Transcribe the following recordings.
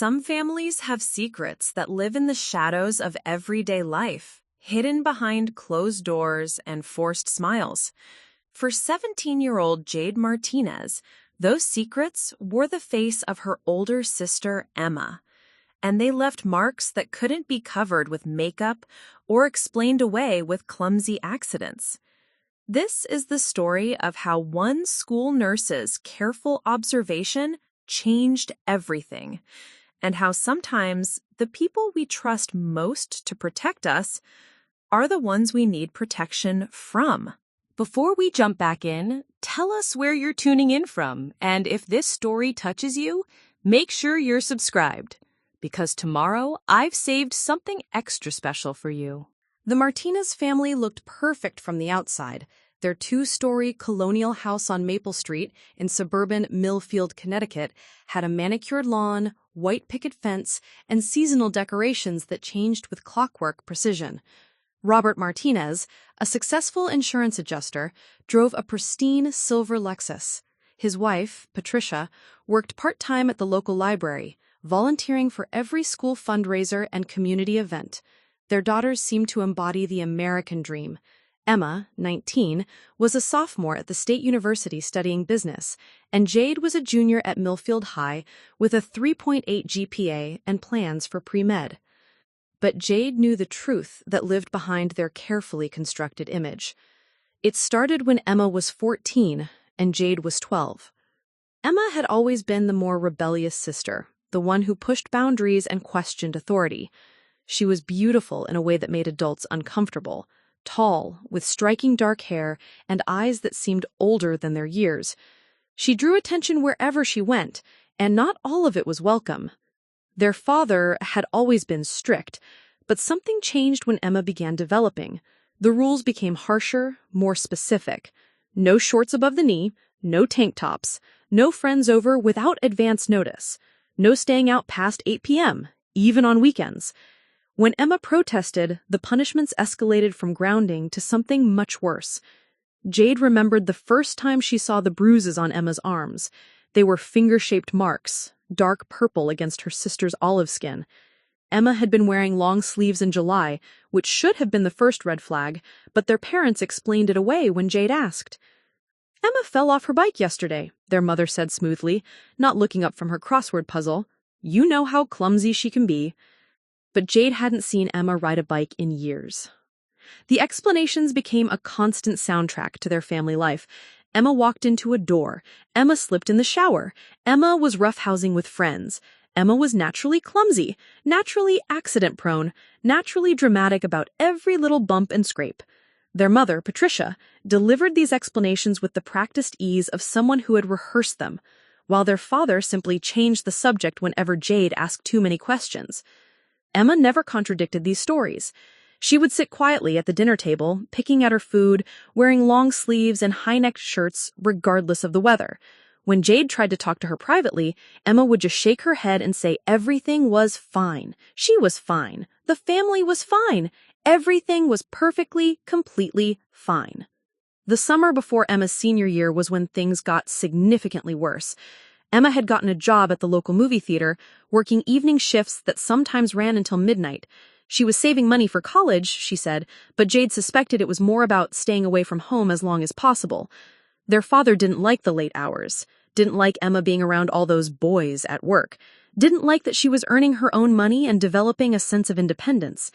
Some families have secrets that live in the shadows of everyday life, hidden behind closed doors and forced smiles. For 17-year-old Jade Martinez, those secrets wore the face of her older sister, Emma, and they left marks that couldn't be covered with makeup or explained away with clumsy accidents. This is the story of how one school nurse's careful observation changed everything, and how sometimes the people we trust most to protect us are the ones we need protection from. Before we jump back in, tell us where you're tuning in from, and if this story touches you, make sure you're subscribed, because tomorrow I've saved something extra special for you. The Martinez family looked perfect from the outside. Their two-story colonial house on Maple Street in suburban Millfield, Connecticut, had a manicured lawn, white picket fence, and seasonal decorations that changed with clockwork precision. Robert Martinez, a successful insurance adjuster, drove a pristine silver Lexus. His wife, Patricia, worked part-time at the local library, volunteering for every school fundraiser and community event. Their daughters seemed to embody the American dream. Emma, 19, was a sophomore at the State University studying business, and Jade was a junior at Millfield High with a 3.8 GPA and plans for pre-med. But Jade knew the truth that lived behind their carefully constructed image. It started when Emma was 14 and Jade was 12. Emma had always been the more rebellious sister, the one who pushed boundaries and questioned authority. She was beautiful in a way that made adults uncomfortable. Tall, with striking dark hair and eyes that seemed older than their years. She drew attention wherever she went, and not all of it was welcome. Their father had always been strict, but something changed when Emma began developing. The rules became harsher, more specific. No shorts above the knee, no tank tops, no friends over without advance notice, no staying out past 8 p.m., even on weekends. When Emma protested, the punishments escalated from grounding to something much worse. Jade remembered the first time she saw the bruises on Emma's arms. They were finger-shaped marks, dark purple against her sister's olive skin. Emma had been wearing long sleeves in July, which should have been the first red flag, but their parents explained it away when Jade asked. "Emma fell off her bike yesterday," their mother said smoothly, not looking up from her crossword puzzle. "You know how clumsy she can be." But Jade hadn't seen Emma ride a bike in years. The explanations became a constant soundtrack to their family life. Emma walked into a door. Emma slipped in the shower. Emma was roughhousing with friends. Emma was naturally clumsy, naturally accident-prone, naturally dramatic about every little bump and scrape. Their mother, Patricia, delivered these explanations with the practiced ease of someone who had rehearsed them, while their father simply changed the subject whenever Jade asked too many questions. Emma never contradicted these stories. She would sit quietly at the dinner table, picking at her food, wearing long sleeves and high-necked shirts regardless of the weather. When Jade tried to talk to her privately, Emma would just shake her head and say everything was fine. She was fine. The family was fine. Everything was perfectly, completely fine. The summer before Emma's senior year was when things got significantly worse. Emma had gotten a job at the local movie theater, working evening shifts that sometimes ran until midnight. She was saving money for college, she said, but Jade suspected it was more about staying away from home as long as possible. Their father didn't like the late hours, didn't like Emma being around all those boys at work, didn't like that she was earning her own money and developing a sense of independence.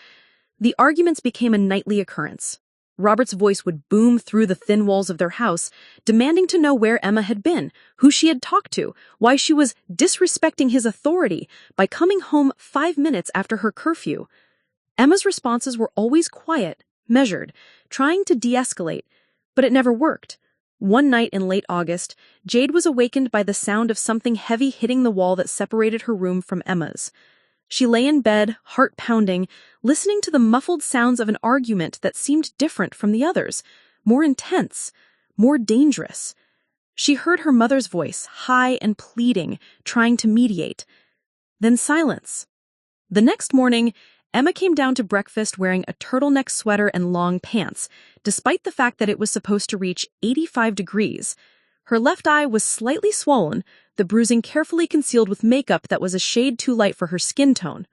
The arguments became a nightly occurrence. Robert's voice would boom through the thin walls of their house, demanding to know where Emma had been, who she had talked to, why she was disrespecting his authority by coming home 5 minutes after her curfew. Emma's responses were always quiet, measured, trying to de-escalate, but it never worked. One night in late August, Jade was awakened by the sound of something heavy hitting the wall that separated her room from Emma's. She lay in bed, heart pounding, listening to the muffled sounds of an argument that seemed different from the others, more intense, more dangerous. She heard her mother's voice, high and pleading, trying to mediate. Then silence. The next morning, Emma came down to breakfast wearing a turtleneck sweater and long pants, despite the fact that it was supposed to reach 85 degrees. Her left eye was slightly swollen, the bruising carefully concealed with makeup that was a shade too light for her skin tone.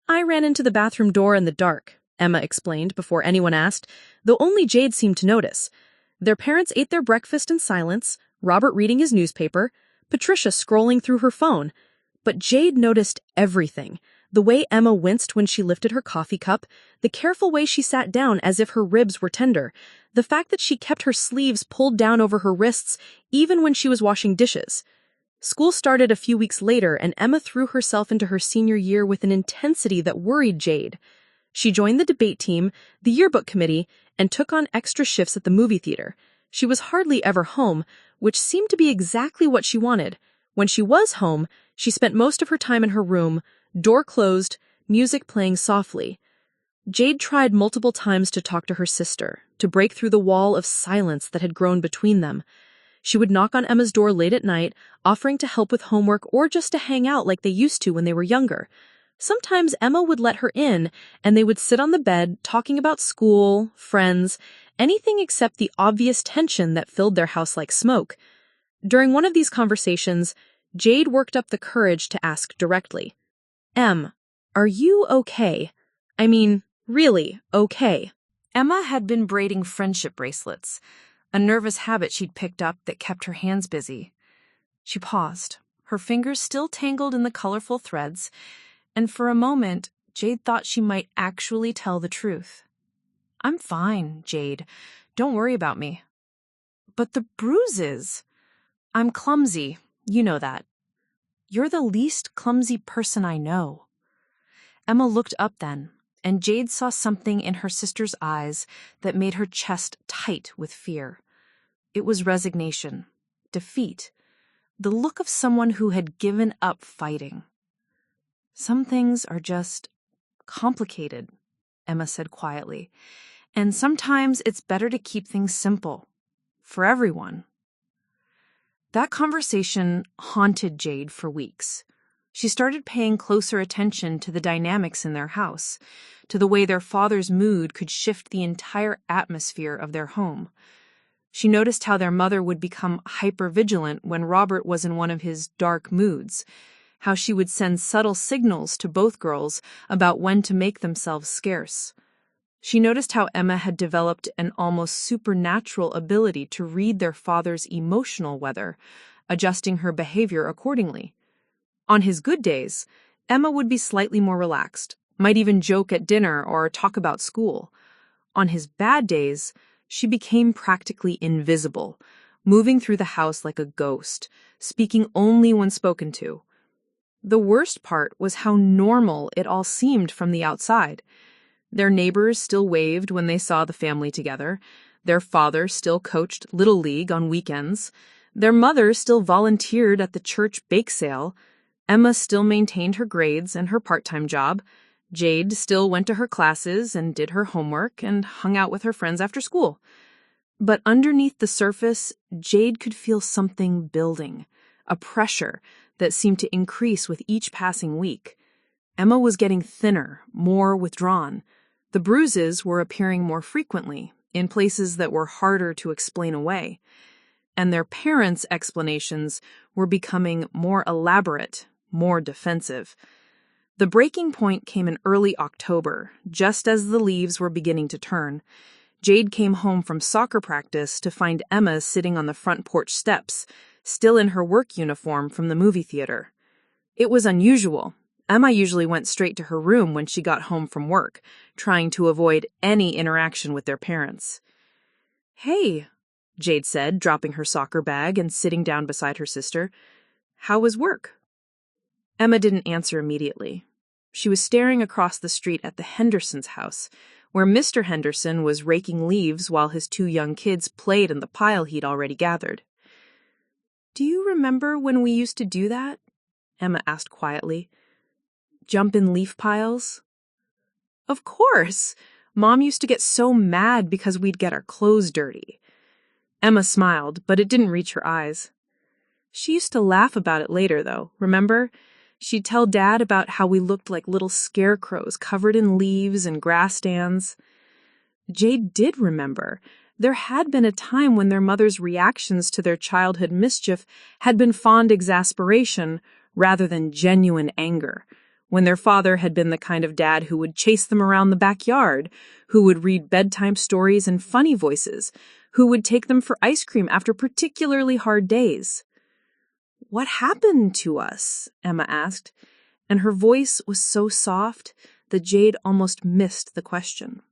"I ran into the bathroom door in the dark," Emma explained before anyone asked, though only Jade seemed to notice. Their parents ate their breakfast in silence, Robert reading his newspaper, Patricia scrolling through her phone. But Jade noticed everything. The way Emma winced when she lifted her coffee cup, the careful way she sat down as if her ribs were tender, the fact that she kept her sleeves pulled down over her wrists even when she was washing dishes. School started a few weeks later, and Emma threw herself into her senior year with an intensity that worried Jade. She joined the debate team, the yearbook committee, and took on extra shifts at the movie theater. She was hardly ever home, which seemed to be exactly what she wanted. When she was home, she spent most of her time in her room, door closed, music playing softly. Jade tried multiple times to talk to her sister, to break through the wall of silence that had grown between them. She would knock on Emma's door late at night, offering to help with homework or just to hang out like they used to when they were younger. Sometimes Emma would let her in, and they would sit on the bed talking about school, friends, anything except the obvious tension that filled their house like smoke. During one of these conversations, Jade worked up the courage to ask directly, "Em, are you okay? I mean, really okay?" Emma had been braiding friendship bracelets, a nervous habit she'd picked up that kept her hands busy. She paused, her fingers still tangled in the colorful threads, and for a moment, Jade thought she might actually tell the truth. "I'm fine, Jade. Don't worry about me." "But the bruises. I'm clumsy. You know that." "You're the least clumsy person I know." Emma looked up then, and Jade saw something in her sister's eyes that made her chest tight with fear. It was resignation, defeat, the look of someone who had given up fighting. "Some things are just complicated," Emma said quietly, "and sometimes it's better to keep things simple. For everyone." That conversation haunted Jade for weeks. She started paying closer attention to the dynamics in their house, to the way their father's mood could shift the entire atmosphere of their home. She noticed how their mother would become hypervigilant when Robert was in one of his dark moods, how she would send subtle signals to both girls about when to make themselves scarce. She noticed how Emma had developed an almost supernatural ability to read their father's emotional weather, adjusting her behavior accordingly. On his good days, Emma would be slightly more relaxed, might even joke at dinner or talk about school. On his bad days, she became practically invisible, moving through the house like a ghost, speaking only when spoken to. The worst part was how normal it all seemed from the outside. Their neighbors still waved when they saw the family together. Their father still coached Little League on weekends. Their mother still volunteered at the church bake sale. Emma still maintained her grades and her part-time job. Jade still went to her classes and did her homework and hung out with her friends after school. But underneath the surface, Jade could feel something building, a pressure that seemed to increase with each passing week. Emma was getting thinner, more withdrawn. The bruises were appearing more frequently, in places that were harder to explain away. And their parents' explanations were becoming more elaborate, more defensive. The breaking point came in early October, just as the leaves were beginning to turn. Jade came home from soccer practice to find Emma sitting on the front porch steps, still in her work uniform from the movie theater. It was unusual. Emma usually went straight to her room when she got home from work, trying to avoid any interaction with their parents. "Hey," Jade said, dropping her soccer bag and sitting down beside her sister. "How was work?" Emma didn't answer immediately. She was staring across the street at the Hendersons' house, where Mr. Henderson was raking leaves while his two young kids played in the pile he'd already gathered. "Do you remember when we used to do that?" Emma asked quietly. "Jump in leaf piles?" "Of course! Mom used to get so mad because we'd get our clothes dirty." Emma smiled, but it didn't reach her eyes. "She used to laugh about it later, though, remember? She'd tell Dad about how we looked like little scarecrows covered in leaves and grass stands." Jade did remember. There had been a time when their mother's reactions to their childhood mischief had been fond exasperation rather than genuine anger, when their father had been the kind of dad who would chase them around the backyard, who would read bedtime stories in funny voices, who would take them for ice cream after particularly hard days. "What happened to us?" Emma asked, and her voice was so soft that Jade almost missed the question.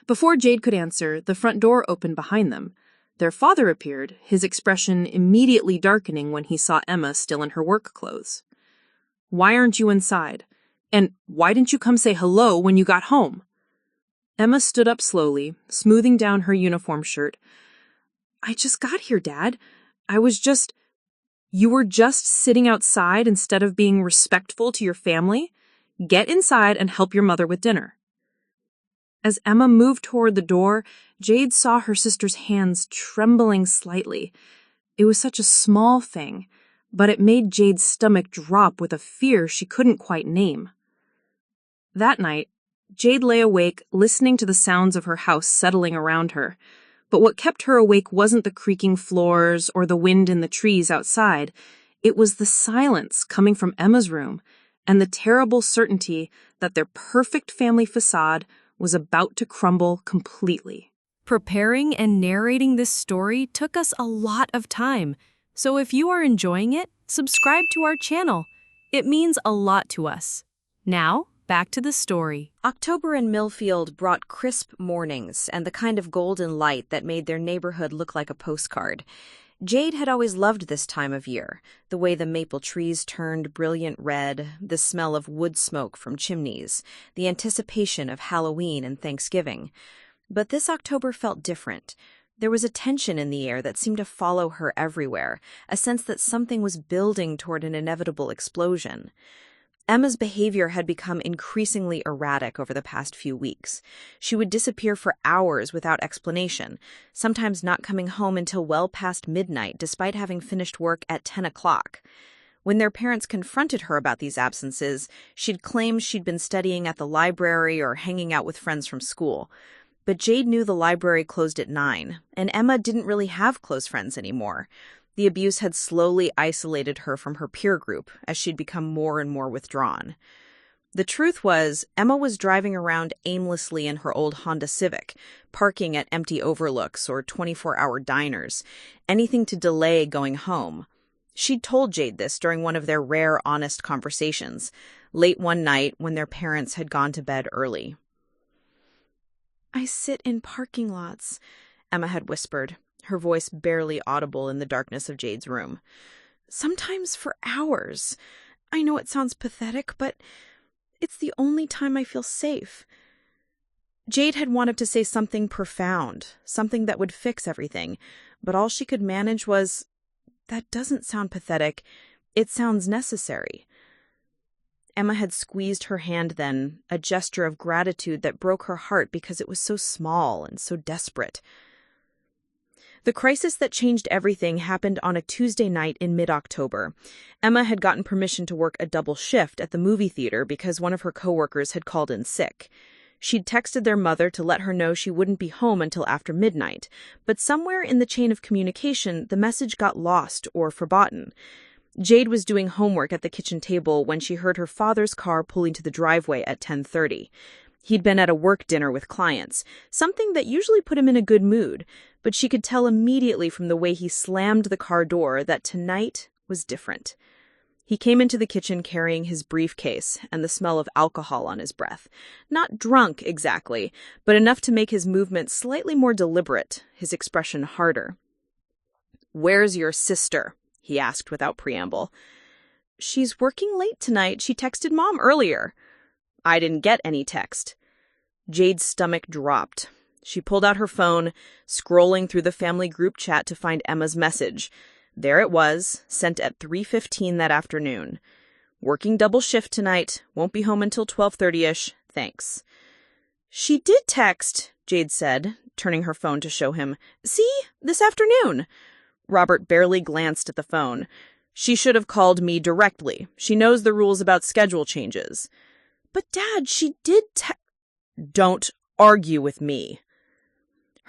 Before Jade could answer, the front door opened behind them. Their father appeared, his expression immediately darkening when he saw Emma still in her work clothes. "Why aren't you inside? And why didn't you come say hello when you got home?" Emma stood up slowly, smoothing down her uniform shirt. "I just got here, Dad. You were just sitting outside instead of being respectful to your family? Get inside and help your mother with dinner." As Emma moved toward the door, Jade saw her sister's hands trembling slightly. It was such a small thing, but it made Jade's stomach drop with a fear she couldn't quite name. That night, Jade lay awake, listening to the sounds of her house settling around her. But what kept her awake wasn't the creaking floors or the wind in the trees outside. It was the silence coming from Emma's room and the terrible certainty that their perfect family facade was about to crumble completely. Preparing and narrating this story took us a lot of time, so if you are enjoying it, subscribe to our channel. It means a lot to us. Now, back to the story. October in Millfield brought crisp mornings and the kind of golden light that made their neighborhood look like a postcard. Jade had always loved this time of year, the way the maple trees turned brilliant red, the smell of wood smoke from chimneys, the anticipation of Halloween and Thanksgiving. But this October felt different. There was a tension in the air that seemed to follow her everywhere, a sense that something was building toward an inevitable explosion. Emma's behavior had become increasingly erratic over the past few weeks. She would disappear for hours without explanation, sometimes not coming home until well past midnight despite having finished work at 10 o'clock. When their parents confronted her about these absences, she'd claim she'd been studying at the library or hanging out with friends from school. But Jade knew the library closed at 9, and Emma didn't really have close friends anymore. The abuse had slowly isolated her from her peer group as she'd become more and more withdrawn. The truth was, Emma was driving around aimlessly in her old Honda Civic, parking at empty overlooks or 24-hour diners, anything to delay going home. She'd told Jade this during one of their rare, honest conversations, late one night when their parents had gone to bed early. "I sit in parking lots," Emma had whispered, her voice barely audible in the darkness of Jade's room. "Sometimes for hours. I know it sounds pathetic, but it's the only time I feel safe." Jade had wanted to say something profound, something that would fix everything, but all she could manage was, "That doesn't sound pathetic. It sounds necessary." Emma had squeezed her hand then, a gesture of gratitude that broke her heart because it was so small and so desperate. The crisis that changed everything happened on a Tuesday night in mid-October. Emma had gotten permission to work a double shift at the movie theater because one of her coworkers had called in sick. She'd texted their mother to let her know she wouldn't be home until after midnight, but somewhere in the chain of communication, the message got lost or forgotten. Jade was doing homework at the kitchen table when she heard her father's car pull into the driveway at 10:30. He'd been at a work dinner with clients, something that usually put him in a good mood, but she could tell immediately from the way he slammed the car door that tonight was different. He came into the kitchen carrying his briefcase and the smell of alcohol on his breath. Not drunk exactly, but enough to make his movements slightly more deliberate, his expression harder. "Where's your sister?" he asked without preamble. "She's working late tonight. She texted Mom earlier." "I didn't get any text." Jade's stomach dropped. She pulled out her phone, scrolling through the family group chat to find Emma's message. There it was, sent at 3:15 that afternoon. "Working double shift tonight. Won't be home until 12:30-ish. Thanks." "She did text," Jade said, turning her phone to show him. "See? This afternoon." Robert barely glanced at the phone. "She should have called me directly. She knows the rules about schedule changes." "But Dad, she did text." "Don't argue with me."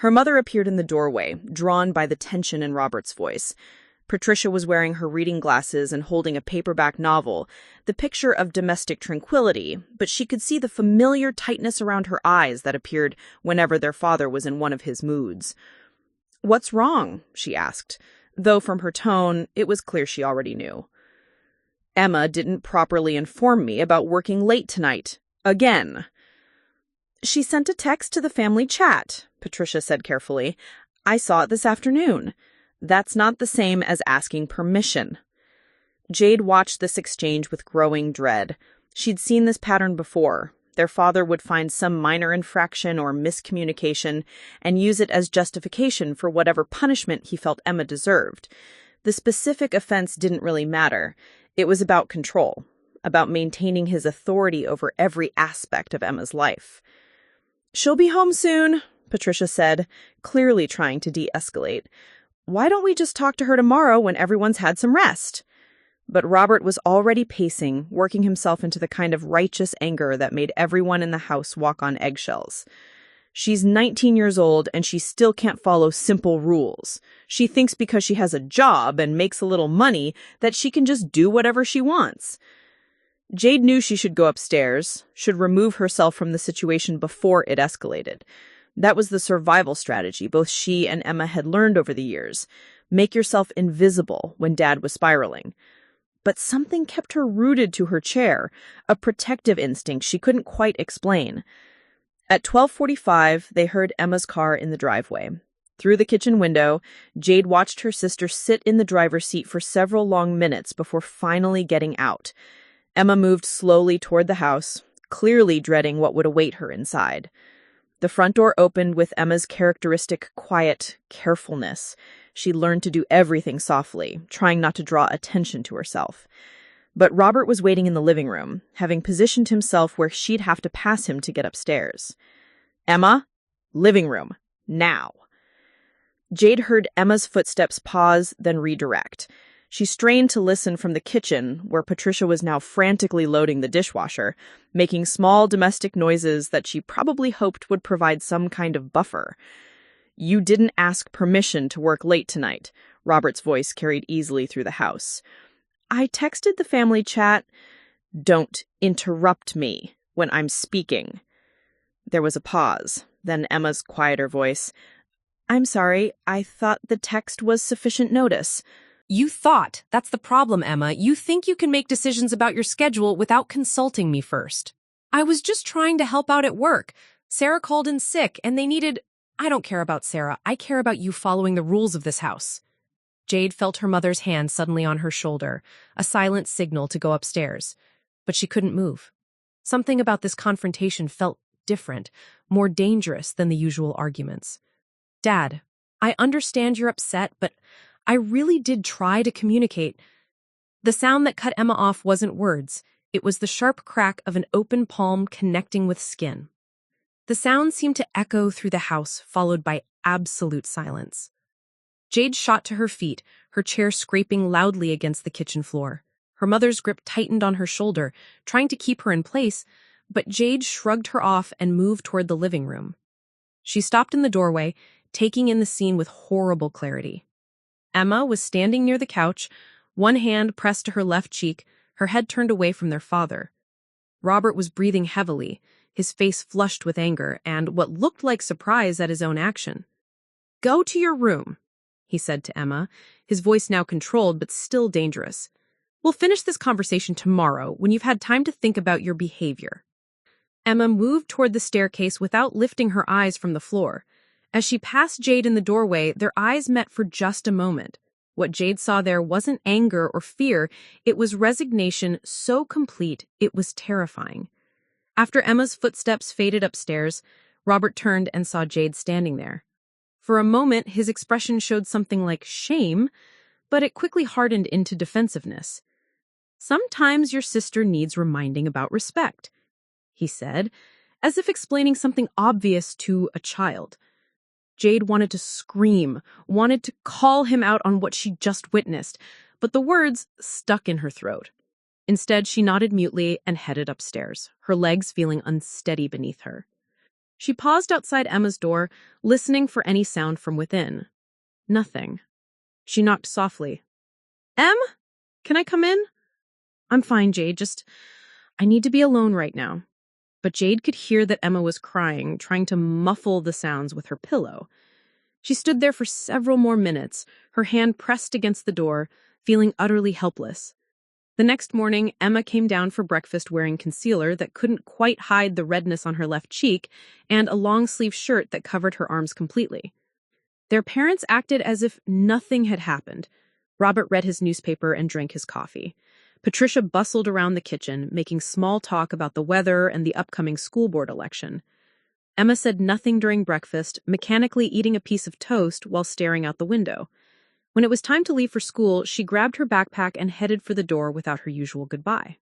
Her mother appeared in the doorway, drawn by the tension in Robert's voice. Patricia was wearing her reading glasses and holding a paperback novel, the picture of domestic tranquility, but she could see the familiar tightness around her eyes that appeared whenever their father was in one of his moods. "What's wrong?" she asked, though from her tone, it was clear she already knew. "Emma didn't properly inform me about working late tonight. Again." "She sent a text to the family chat," Patricia said carefully. "I saw it this afternoon. That's not the same as asking permission." Jade watched this exchange with growing dread. She'd seen this pattern before. Their father would find some minor infraction or miscommunication and use it as justification for whatever punishment he felt Emma deserved. The specific offense didn't really matter. It was about control, about maintaining his authority over every aspect of Emma's life. "She'll be home soon," Patricia said, clearly trying to de-escalate. "Why don't we just talk to her tomorrow when everyone's had some rest?" But Robert was already pacing, working himself into the kind of righteous anger that made everyone in the house walk on eggshells. "She's 19 years old and she still can't follow simple rules. She thinks because she has a job and makes a little money that she can just do whatever she wants." Jade knew she should go upstairs, should remove herself from the situation before it escalated. That was the survival strategy both she and Emma had learned over the years. Make yourself invisible when Dad was spiraling. But something kept her rooted to her chair, a protective instinct she couldn't quite explain. At 12:45, they heard Emma's car in the driveway. Through the kitchen window, Jade watched her sister sit in the driver's seat for several long minutes before finally getting out. Emma moved slowly toward the house, clearly dreading what would await her inside. The front door opened with Emma's characteristic quiet carefulness. She learned to do everything softly, trying not to draw attention to herself. But Robert was waiting in the living room, having positioned himself where she'd have to pass him to get upstairs. "Emma, living room, now." Jade heard Emma's footsteps pause, then redirect. She strained to listen from the kitchen, where Patricia was now frantically loading the dishwasher, making small domestic noises that she probably hoped would provide some kind of buffer. "You didn't ask permission to work late tonight," Robert's voice carried easily through the house. "I texted the family chat." "Don't interrupt me when I'm speaking." There was a pause, then Emma's quieter voice. "I'm sorry, I thought the text was sufficient notice." You thought. That's the problem, Emma. You think you can make decisions about your schedule without consulting me first. I was just trying to help out at work. Sarah called in sick, and they needed... I don't care about Sarah. I care about you following the rules of this house. Jade felt her mother's hand suddenly on her shoulder, a silent signal to go upstairs. But she couldn't move. Something about this confrontation felt different, more dangerous than the usual arguments. "Dad, I understand you're upset, but I really did try to communicate." The sound that cut Emma off wasn't words. It was the sharp crack of an open palm connecting with skin. The sound seemed to echo through the house, followed by absolute silence. Jade shot to her feet, her chair scraping loudly against the kitchen floor. Her mother's grip tightened on her shoulder, trying to keep her in place, but Jade shrugged her off and moved toward the living room. She stopped in the doorway, taking in the scene with horrible clarity. Emma was standing near the couch, one hand pressed to her left cheek, her head turned away from their father. Robert was breathing heavily, his face flushed with anger and what looked like surprise at his own action. "Go to your room," he said to Emma, his voice now controlled but still dangerous. "We'll finish this conversation tomorrow when you've had time to think about your behavior." Emma moved toward the staircase without lifting her eyes from the floor. As she passed Jade in the doorway, their eyes met for just a moment. What Jade saw there wasn't anger or fear, it was resignation so complete it was terrifying. After Emma's footsteps faded upstairs, Robert turned and saw Jade standing there. For a moment, his expression showed something like shame, but it quickly hardened into defensiveness. "Sometimes your sister needs reminding about respect," he said, as if explaining something obvious to a child. Jade wanted to scream, wanted to call him out on what she just witnessed, but the words stuck in her throat. Instead, she nodded mutely and headed upstairs, her legs feeling unsteady beneath her. She paused outside Emma's door, listening for any sound from within. Nothing. She knocked softly. "Em? Can I come in?" "I'm fine, Jade. I need to be alone right now." But Jade could hear that Emma was crying, trying to muffle the sounds with her pillow. She stood there for several more minutes, her hand pressed against the door, feeling utterly helpless. The next morning, Emma came down for breakfast wearing concealer that couldn't quite hide the redness on her left cheek and a long-sleeve shirt that covered her arms completely. Their parents acted as if nothing had happened. Robert read his newspaper and drank his coffee. Patricia bustled around the kitchen, making small talk about the weather and the upcoming school board election. Emma said nothing during breakfast, mechanically eating a piece of toast while staring out the window. When it was time to leave for school, she grabbed her backpack and headed for the door without her usual goodbye.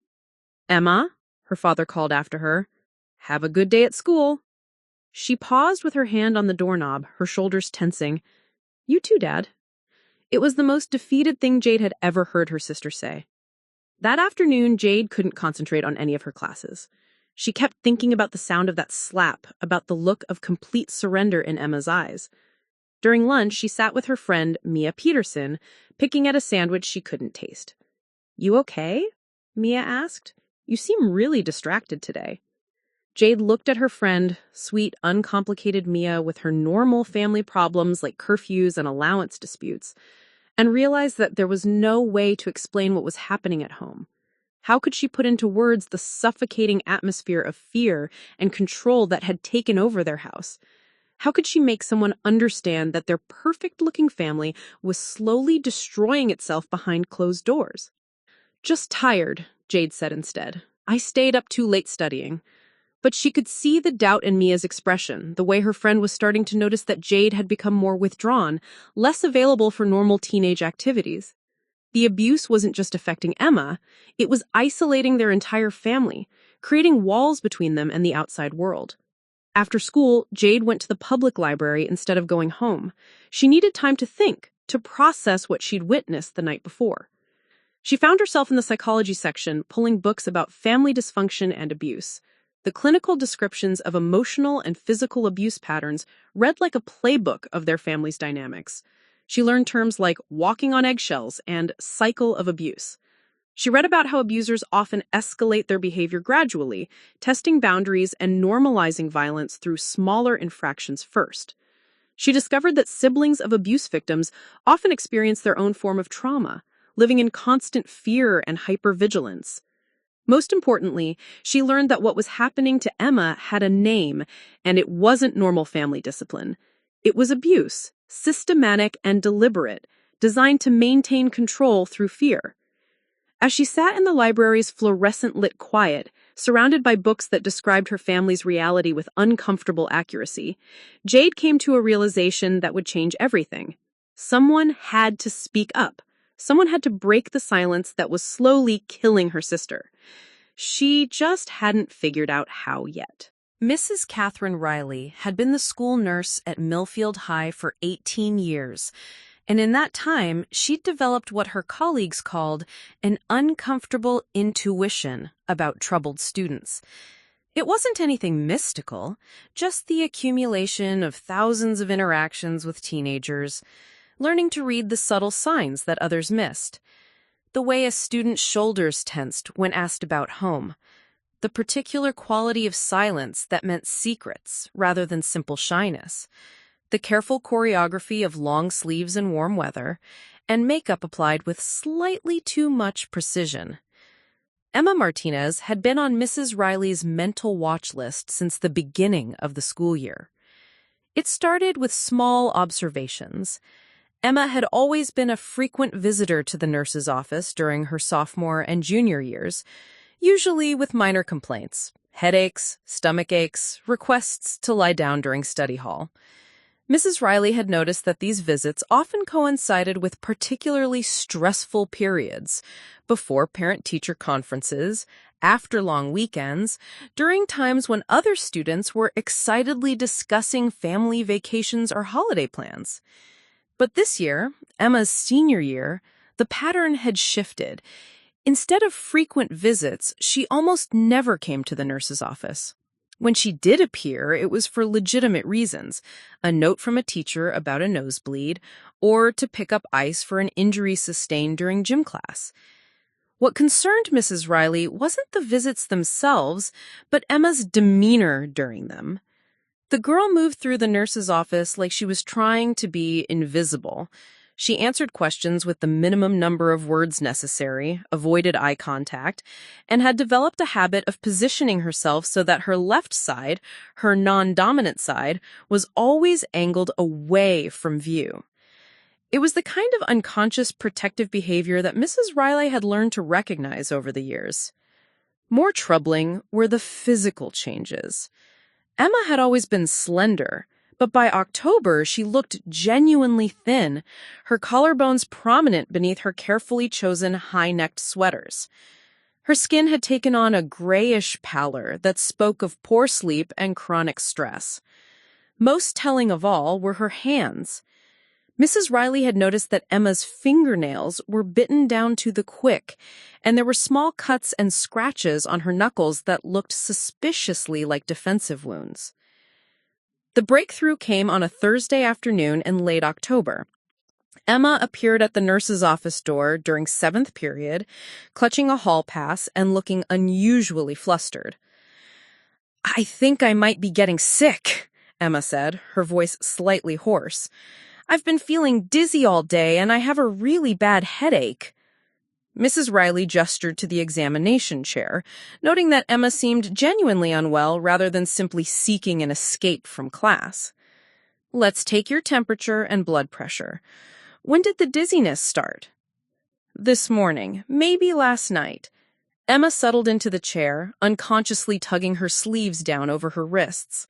"Emma," her father called after her, "have a good day at school." She paused with her hand on the doorknob, her shoulders tensing. "You too, Dad." It was the most defeated thing Jade had ever heard her sister say. That afternoon, Jade couldn't concentrate on any of her classes. She kept thinking about the sound of that slap, about the look of complete surrender in Emma's eyes. During lunch, she sat with her friend, Mia Peterson, picking at a sandwich she couldn't taste. "You okay?" Mia asked. "You seem really distracted today." Jade looked at her friend, sweet, uncomplicated Mia with her normal family problems like curfews and allowance disputes, and realized that there was no way to explain what was happening at home. How could she put into words the suffocating atmosphere of fear and control that had taken over their house? How could she make someone understand that their perfect-looking family was slowly destroying itself behind closed doors? "Just tired," Jade said instead. "I stayed up too late studying." But she could see the doubt in Mia's expression, the way her friend was starting to notice that Jade had become more withdrawn, less available for normal teenage activities. The abuse wasn't just affecting Emma, it was isolating their entire family, creating walls between them and the outside world. After school, Jade went to the public library instead of going home. She needed time to think, to process what she'd witnessed the night before. She found herself in the psychology section, pulling books about family dysfunction and abuse. The clinical descriptions of emotional and physical abuse patterns read like a playbook of their family's dynamics. She learned terms like walking on eggshells and cycle of abuse. She read about how abusers often escalate their behavior gradually, testing boundaries and normalizing violence through smaller infractions first. She discovered that siblings of abuse victims often experience their own form of trauma, living in constant fear and hypervigilance. Most importantly, she learned that what was happening to Emma had a name, and it wasn't normal family discipline. It was abuse, systematic and deliberate, designed to maintain control through fear. As she sat in the library's fluorescent-lit quiet, surrounded by books that described her family's reality with uncomfortable accuracy, Jade came to a realization that would change everything. Someone had to speak up. Someone had to break the silence that was slowly killing her sister. She just hadn't figured out how yet. Mrs. Catherine Riley had been the school nurse at Millfield High for 18 years, and in that time, she'd developed what her colleagues called an uncomfortable intuition about troubled students. It wasn't anything mystical, just the accumulation of thousands of interactions with teenagers, learning to read the subtle signs that others missed. The way a student's shoulders tensed when asked about home. The particular quality of silence that meant secrets rather than simple shyness. The careful choreography of long sleeves in warm weather, and makeup applied with slightly too much precision. Emma Martinez had been on Mrs. Riley's mental watch list since the beginning of the school year. It started with small observations. Emma had always been a frequent visitor to the nurse's office during her sophomore and junior years, usually with minor complaints, headaches, stomach aches, requests to lie down during study hall. Mrs. Riley had noticed that these visits often coincided with particularly stressful periods, before parent-teacher conferences, after long weekends, during times when other students were excitedly discussing family vacations or holiday plans. But this year, Emma's senior year, the pattern had shifted. Instead of frequent visits, she almost never came to the nurse's office. When she did appear, it was for legitimate reasons, a note from a teacher about a nosebleed, or to pick up ice for an injury sustained during gym class. What concerned Mrs. Riley wasn't the visits themselves, but Emma's demeanor during them. The girl moved through the nurse's office like she was trying to be invisible. She answered questions with the minimum number of words necessary, avoided eye contact, and had developed a habit of positioning herself so that her left side, her non-dominant side, was always angled away from view. It was the kind of unconscious protective behavior that Mrs. Riley had learned to recognize over the years. More troubling were the physical changes. Emma had always been slender, but by October she looked genuinely thin, her collarbones prominent beneath her carefully chosen high-necked sweaters. Her skin had taken on a grayish pallor that spoke of poor sleep and chronic stress. Most telling of all were her hands. Mrs. Riley had noticed that Emma's fingernails were bitten down to the quick, and there were small cuts and scratches on her knuckles that looked suspiciously like defensive wounds. The breakthrough came on a Thursday afternoon in late October. Emma appeared at the nurse's office door during 7th period, clutching a hall pass and looking unusually flustered. "I think I might be getting sick," Emma said, her voice slightly hoarse. "I've been feeling dizzy all day, and I have a really bad headache." Mrs. Riley gestured to the examination chair, noting that Emma seemed genuinely unwell rather than simply seeking an escape from class. "Let's take your temperature and blood pressure. When did the dizziness start?" "This morning, maybe last night." Emma settled into the chair, unconsciously tugging her sleeves down over her wrists.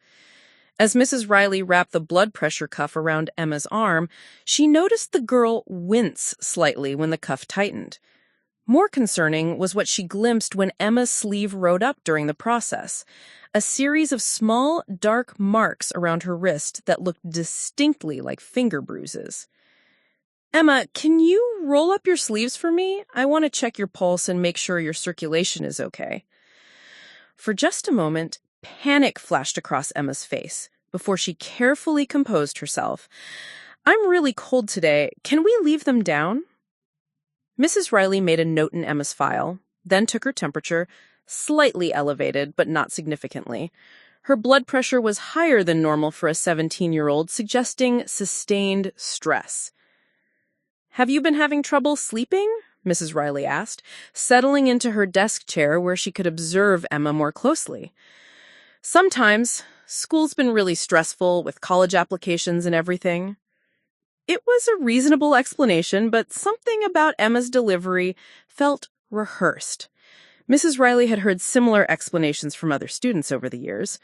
As Mrs. Riley wrapped the blood pressure cuff around Emma's arm, she noticed the girl wince slightly when the cuff tightened. More concerning was what she glimpsed when Emma's sleeve rode up during the process, a series of small, dark marks around her wrist that looked distinctly like finger bruises. "Emma, can you roll up your sleeves for me? I want to check your pulse and make sure your circulation is okay." For just a moment, panic flashed across Emma's face before she carefully composed herself. "I'm really cold today. Can we leave them down?" Mrs. Riley made a note in Emma's file, then took her temperature, slightly elevated but not significantly. Her blood pressure was higher than normal for a 17-year-old, suggesting sustained stress. "Have you been having trouble sleeping?" Mrs. Riley asked, settling into her desk chair where she could observe Emma more closely. "Sometimes. School's been really stressful with college applications and everything." It was a reasonable explanation, but something about Emma's delivery felt rehearsed. Mrs. Riley had heard similar explanations from other students over the years,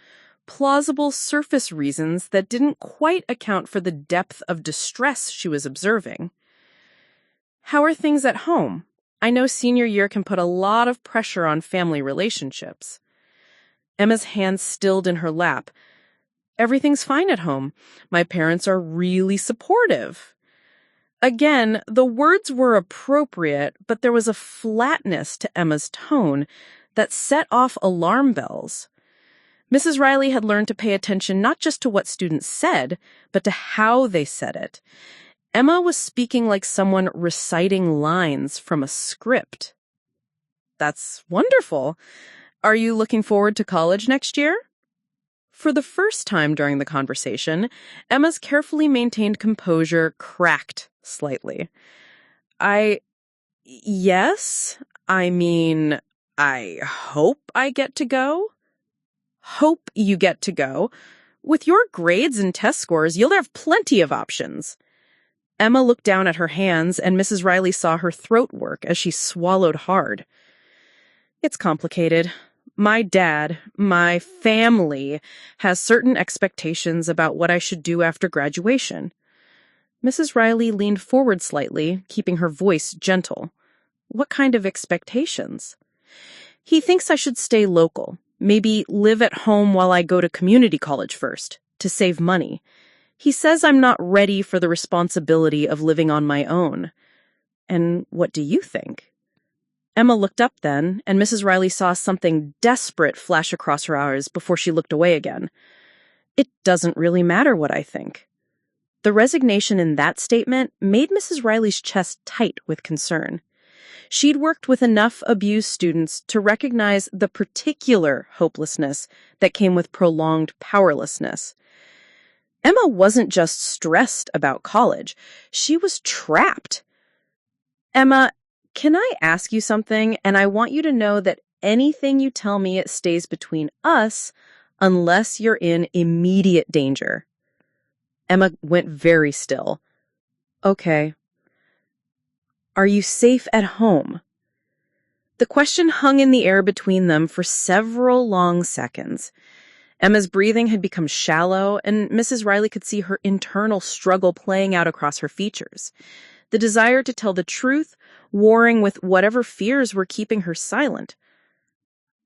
plausible surface reasons that didn't quite account for the depth of distress she was observing. "How are things at home? I know senior year can put a lot of pressure on family relationships." Emma's hands stilled in her lap. "Everything's fine at home. My parents are really supportive." Again, the words were appropriate, but there was a flatness to Emma's tone that set off alarm bells. Mrs. Riley had learned to pay attention not just to what students said, but to how they said it. Emma was speaking like someone reciting lines from a script. "That's wonderful. Are you looking forward to college next year?" For the first time during the conversation, Emma's carefully maintained composure cracked slightly. Yes, I mean, I hope I get to go." "Hope you get to go. With your grades and test scores, you'll have plenty of options." Emma looked down at her hands, and Mrs. Riley saw her throat work as she swallowed hard. "It's complicated. My dad, my family, has certain expectations about what I should do after graduation." Mrs. Riley leaned forward slightly, keeping her voice gentle. "What kind of expectations?" "He thinks I should stay local, maybe live at home while I go to community college first, to save money. He says I'm not ready for the responsibility of living on my own." "And what do you think?" Emma looked up then, and Mrs. Riley saw something desperate flash across her eyes before she looked away again. It doesn't really matter what I think. The resignation in that statement made Mrs. Riley's chest tight with concern. She'd worked with enough abused students to recognize the particular hopelessness that came with prolonged powerlessness. Emma wasn't just stressed about college. She was trapped. Emma, can I ask you something? And I want you to know that anything you tell me, it stays between us unless you're in immediate danger. Emma went very still. Okay. Are you safe at home? The question hung in the air between them for several long seconds. Emma's breathing had become shallow, and Mrs. Riley could see her internal struggle playing out across her features. The desire to tell the truth, warring with whatever fears were keeping her silent.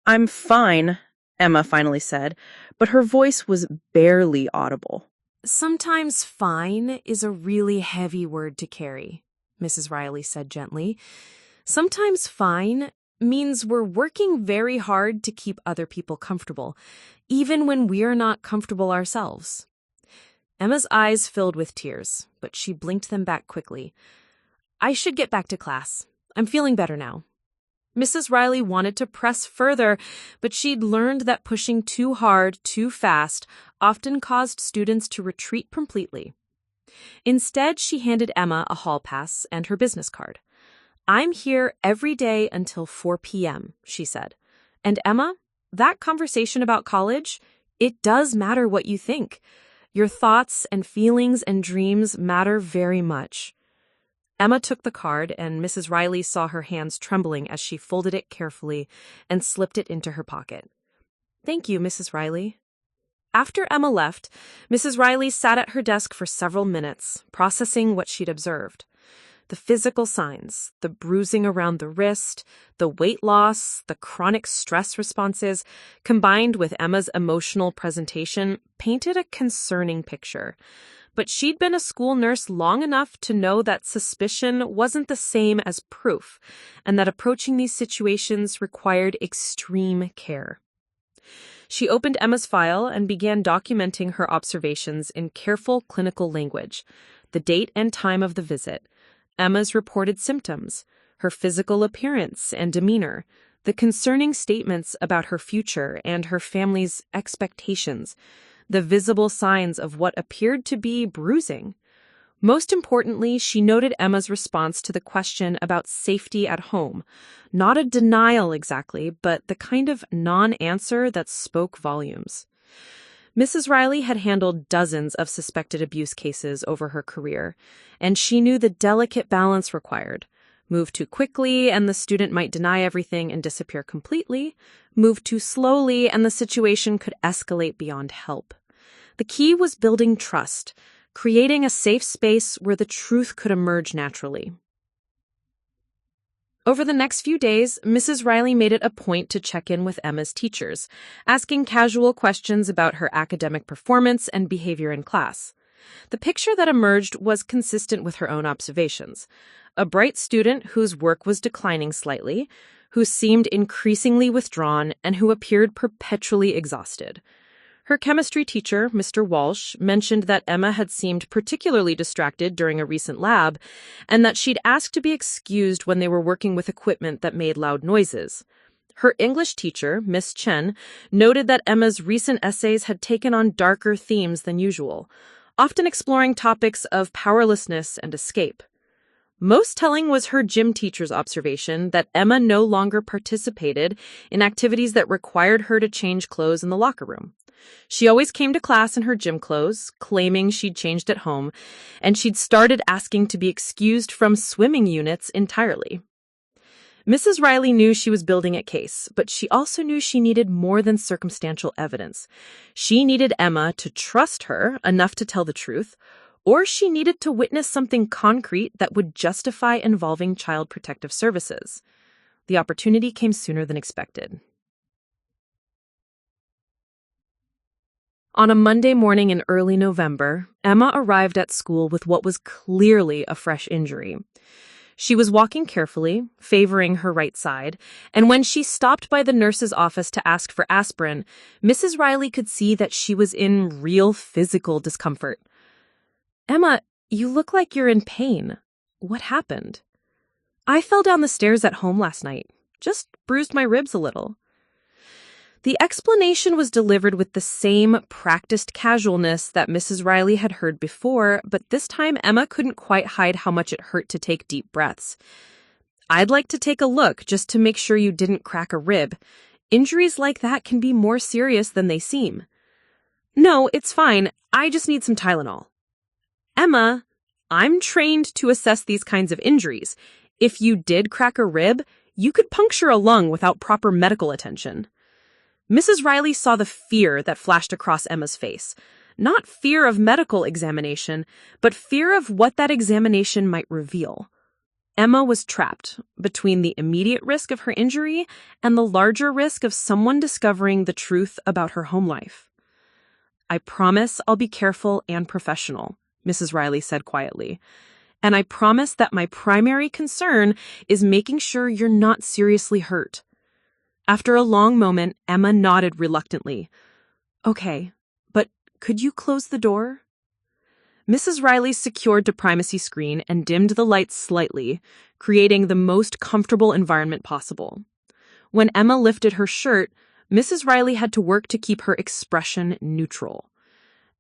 I'm fine, Emma finally said, but her voice was barely audible. Sometimes fine is a really heavy word to carry, Mrs. Riley said gently. Sometimes fine means we're working very hard to keep other people comfortable, even when we're not comfortable ourselves. Emma's eyes filled with tears, but she blinked them back quickly. I should get back to class. I'm feeling better now. Mrs. Riley wanted to press further, but she'd learned that pushing too hard, too fast, often caused students to retreat completely. Instead, she handed Emma a hall pass and her business card. I'm here every day until 4 p.m., she said. And Emma, that conversation about college, it does matter what you think. Your thoughts and feelings and dreams matter very much. Emma took the card, and Mrs. Riley saw her hands trembling as she folded it carefully and slipped it into her pocket. Thank you, Mrs. Riley. After Emma left, Mrs. Riley sat at her desk for several minutes, processing what she'd observed. The physical signs, the bruising around the wrist, the weight loss, the chronic stress responses, combined with Emma's emotional presentation, painted a concerning picture. But she'd been a school nurse long enough to know that suspicion wasn't the same as proof, and that approaching these situations required extreme care. She opened Emma's file and began documenting her observations in careful clinical language, the date and time of the visit, Emma's reported symptoms, her physical appearance and demeanor, the concerning statements about her future and her family's expectations, the visible signs of what appeared to be bruising. Most importantly, she noted Emma's response to the question about safety at home. Not a denial exactly, but the kind of non-answer that spoke volumes. Mrs. Riley had handled dozens of suspected abuse cases over her career, and she knew the delicate balance required. Move too quickly, and the student might deny everything and disappear completely. Move too slowly, and the situation could escalate beyond help. The key was building trust, creating a safe space where the truth could emerge naturally. Over the next few days, Mrs. Riley made it a point to check in with Emma's teachers, asking casual questions about her academic performance and behavior in class. The picture that emerged was consistent with her own observations. A bright student whose work was declining slightly, who seemed increasingly withdrawn, and who appeared perpetually exhausted. Her chemistry teacher, Mr. Walsh, mentioned that Emma had seemed particularly distracted during a recent lab, and that she'd asked to be excused when they were working with equipment that made loud noises. Her English teacher, Miss Chen, noted that Emma's recent essays had taken on darker themes than usual, often exploring topics of powerlessness and escape. Most telling was her gym teacher's observation that Emma no longer participated in activities that required her to change clothes in the locker room. She always came to class in her gym clothes, claiming she'd changed at home, and she'd started asking to be excused from swimming units entirely. Mrs. Riley knew she was building a case, but she also knew she needed more than circumstantial evidence. She needed Emma to trust her enough to tell the truth, or she needed to witness something concrete that would justify involving Child Protective Services. The opportunity came sooner than expected. On a Monday morning in early November, Emma arrived at school with what was clearly a fresh injury. She was walking carefully, favoring her right side, and when she stopped by the nurse's office to ask for aspirin, Mrs. Riley could see that she was in real physical discomfort. "Emma, you look like you're in pain. What happened?" "I fell down the stairs at home last night. Just bruised my ribs a little." The explanation was delivered with the same practiced casualness that Mrs. Riley had heard before, but this time Emma couldn't quite hide how much it hurt to take deep breaths. "I'd like to take a look just to make sure you didn't crack a rib. Injuries like that can be more serious than they seem." "No, it's fine. I just need some Tylenol." "Emma, I'm trained to assess these kinds of injuries. If you did crack a rib, you could puncture a lung without proper medical attention." Mrs. Riley saw the fear that flashed across Emma's face. Not fear of medical examination, but fear of what that examination might reveal. Emma was trapped between the immediate risk of her injury and the larger risk of someone discovering the truth about her home life. "I promise I'll be careful and professional," Mrs. Riley said quietly. "And I promise that my primary concern is making sure you're not seriously hurt." After a long moment, Emma nodded reluctantly. "Okay, but could you close the door?" Mrs. Riley secured the privacy screen and dimmed the lights slightly, creating the most comfortable environment possible. When Emma lifted her shirt, Mrs. Riley had to work to keep her expression neutral.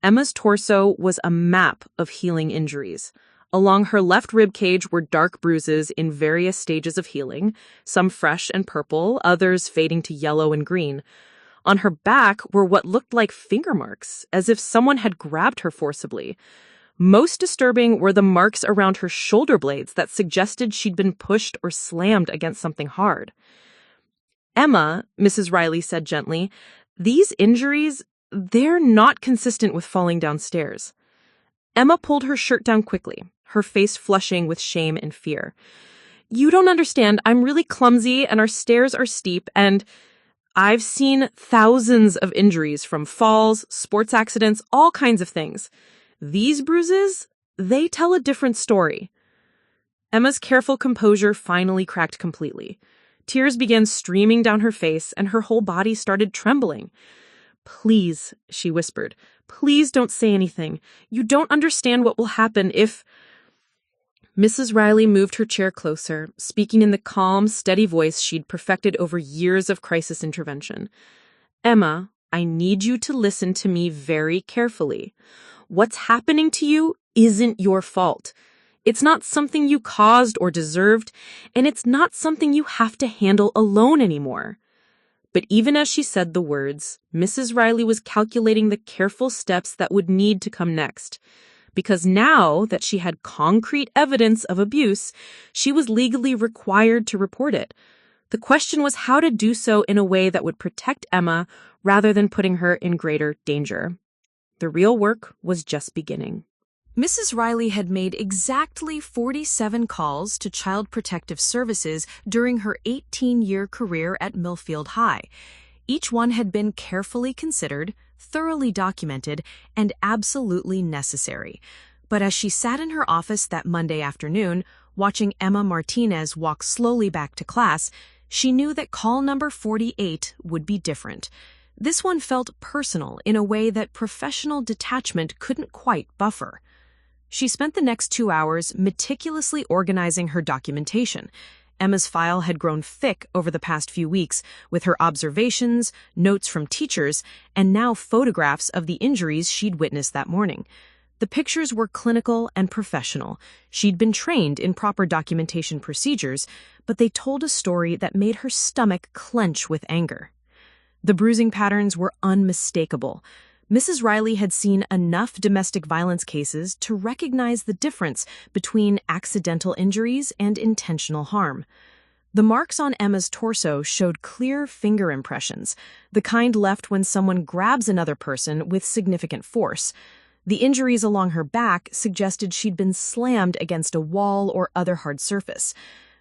Emma's torso was a map of healing injuries. Along her left rib cage were dark bruises in various stages of healing, some fresh and purple, others fading to yellow and green. On her back were what looked like finger marks, as if someone had grabbed her forcibly. Most disturbing were the marks around her shoulder blades that suggested she'd been pushed or slammed against something hard. "Emma," Mrs. Riley said gently, "these injuries, they're not consistent with falling downstairs." Emma pulled her shirt down quickly, her face flushing with shame and fear. "You don't understand. I'm really clumsy, and our stairs are steep, and I've seen thousands of injuries from falls, sports accidents, all kinds of things. These bruises, they tell a different story." Emma's careful composure finally cracked completely. Tears began streaming down her face, and her whole body started trembling. "Please," she whispered, "please don't say anything. You don't understand what will happen if—" Mrs. Riley moved her chair closer, speaking in the calm, steady voice she'd perfected over years of crisis intervention. "Emma, I need you to listen to me very carefully. What's happening to you isn't your fault. It's not something you caused or deserved, and it's not something you have to handle alone anymore." But even as she said the words, Mrs. Riley was calculating the careful steps that would need to come next. Because now that she had concrete evidence of abuse, she was legally required to report it. The question was how to do so in a way that would protect Emma rather than putting her in greater danger. The real work was just beginning. Mrs. Riley had made exactly 47 calls to Child Protective Services during her 18-year career at Millfield High. Each one had been carefully considered, thoroughly documented, and absolutely necessary. But as she sat in her office that Monday afternoon, watching Emma Martinez walk slowly back to class, she knew that call number 48 would be different. This one felt personal in a way that professional detachment couldn't quite buffer. She spent the next 2 hours meticulously organizing her documentation. Emma's file had grown thick over the past few weeks, with her observations, notes from teachers, and now photographs of the injuries she'd witnessed that morning. The pictures were clinical and professional. She'd been trained in proper documentation procedures, but they told a story that made her stomach clench with anger. The bruising patterns were unmistakable. Mrs. Riley had seen enough domestic violence cases to recognize the difference between accidental injuries and intentional harm. The marks on Emma's torso showed clear finger impressions, the kind left when someone grabs another person with significant force. The injuries along her back suggested she'd been slammed against a wall or other hard surface.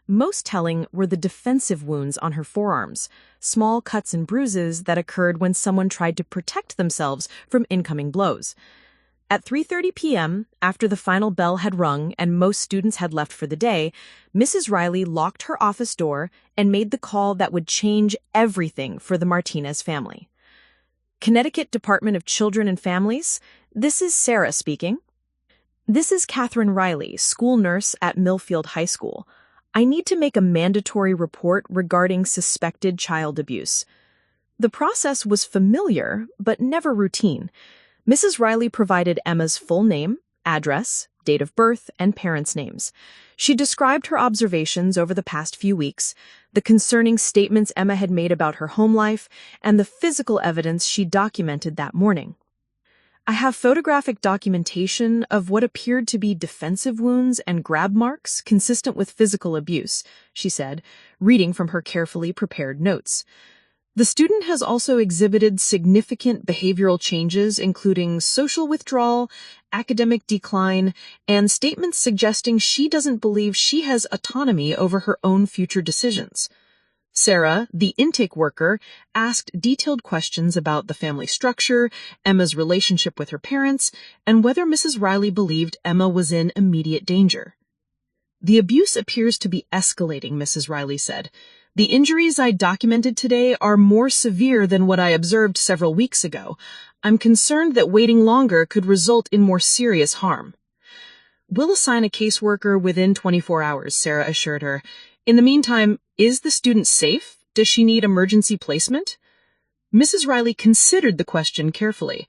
Most telling were the defensive wounds on her forearms, small cuts and bruises that occurred when someone tried to protect themselves from incoming blows. At 3:30 p.m., after the final bell had rung and most students had left for the day, Mrs. Riley locked her office door and made the call that would change everything for the Martinez family. Connecticut Department of Children and Families, this is Sarah speaking. This is Catherine Riley, school nurse at Millfield High School. I need to make a mandatory report regarding suspected child abuse. The process was familiar, but never routine. Mrs. Riley provided Emma's full name, address, date of birth, and parents' names. She described her observations over the past few weeks, the concerning statements Emma had made about her home life, and the physical evidence she documented that morning. I have photographic documentation of what appeared to be defensive wounds and grab marks consistent with physical abuse, she said, reading from her carefully prepared notes. The student has also exhibited significant behavioral changes, including social withdrawal, academic decline, and statements suggesting she doesn't believe she has autonomy over her own future decisions. Sarah, the intake worker, asked detailed questions about the family structure, Emma's relationship with her parents, and whether Mrs. Riley believed Emma was in immediate danger. The abuse appears to be escalating, Mrs. Riley said. The injuries I documented today are more severe than what I observed several weeks ago. I'm concerned that waiting longer could result in more serious harm. We'll assign a caseworker within 24 hours, Sarah assured her. In the meantime, is the student safe? Does she need emergency placement? Mrs. Riley considered the question carefully.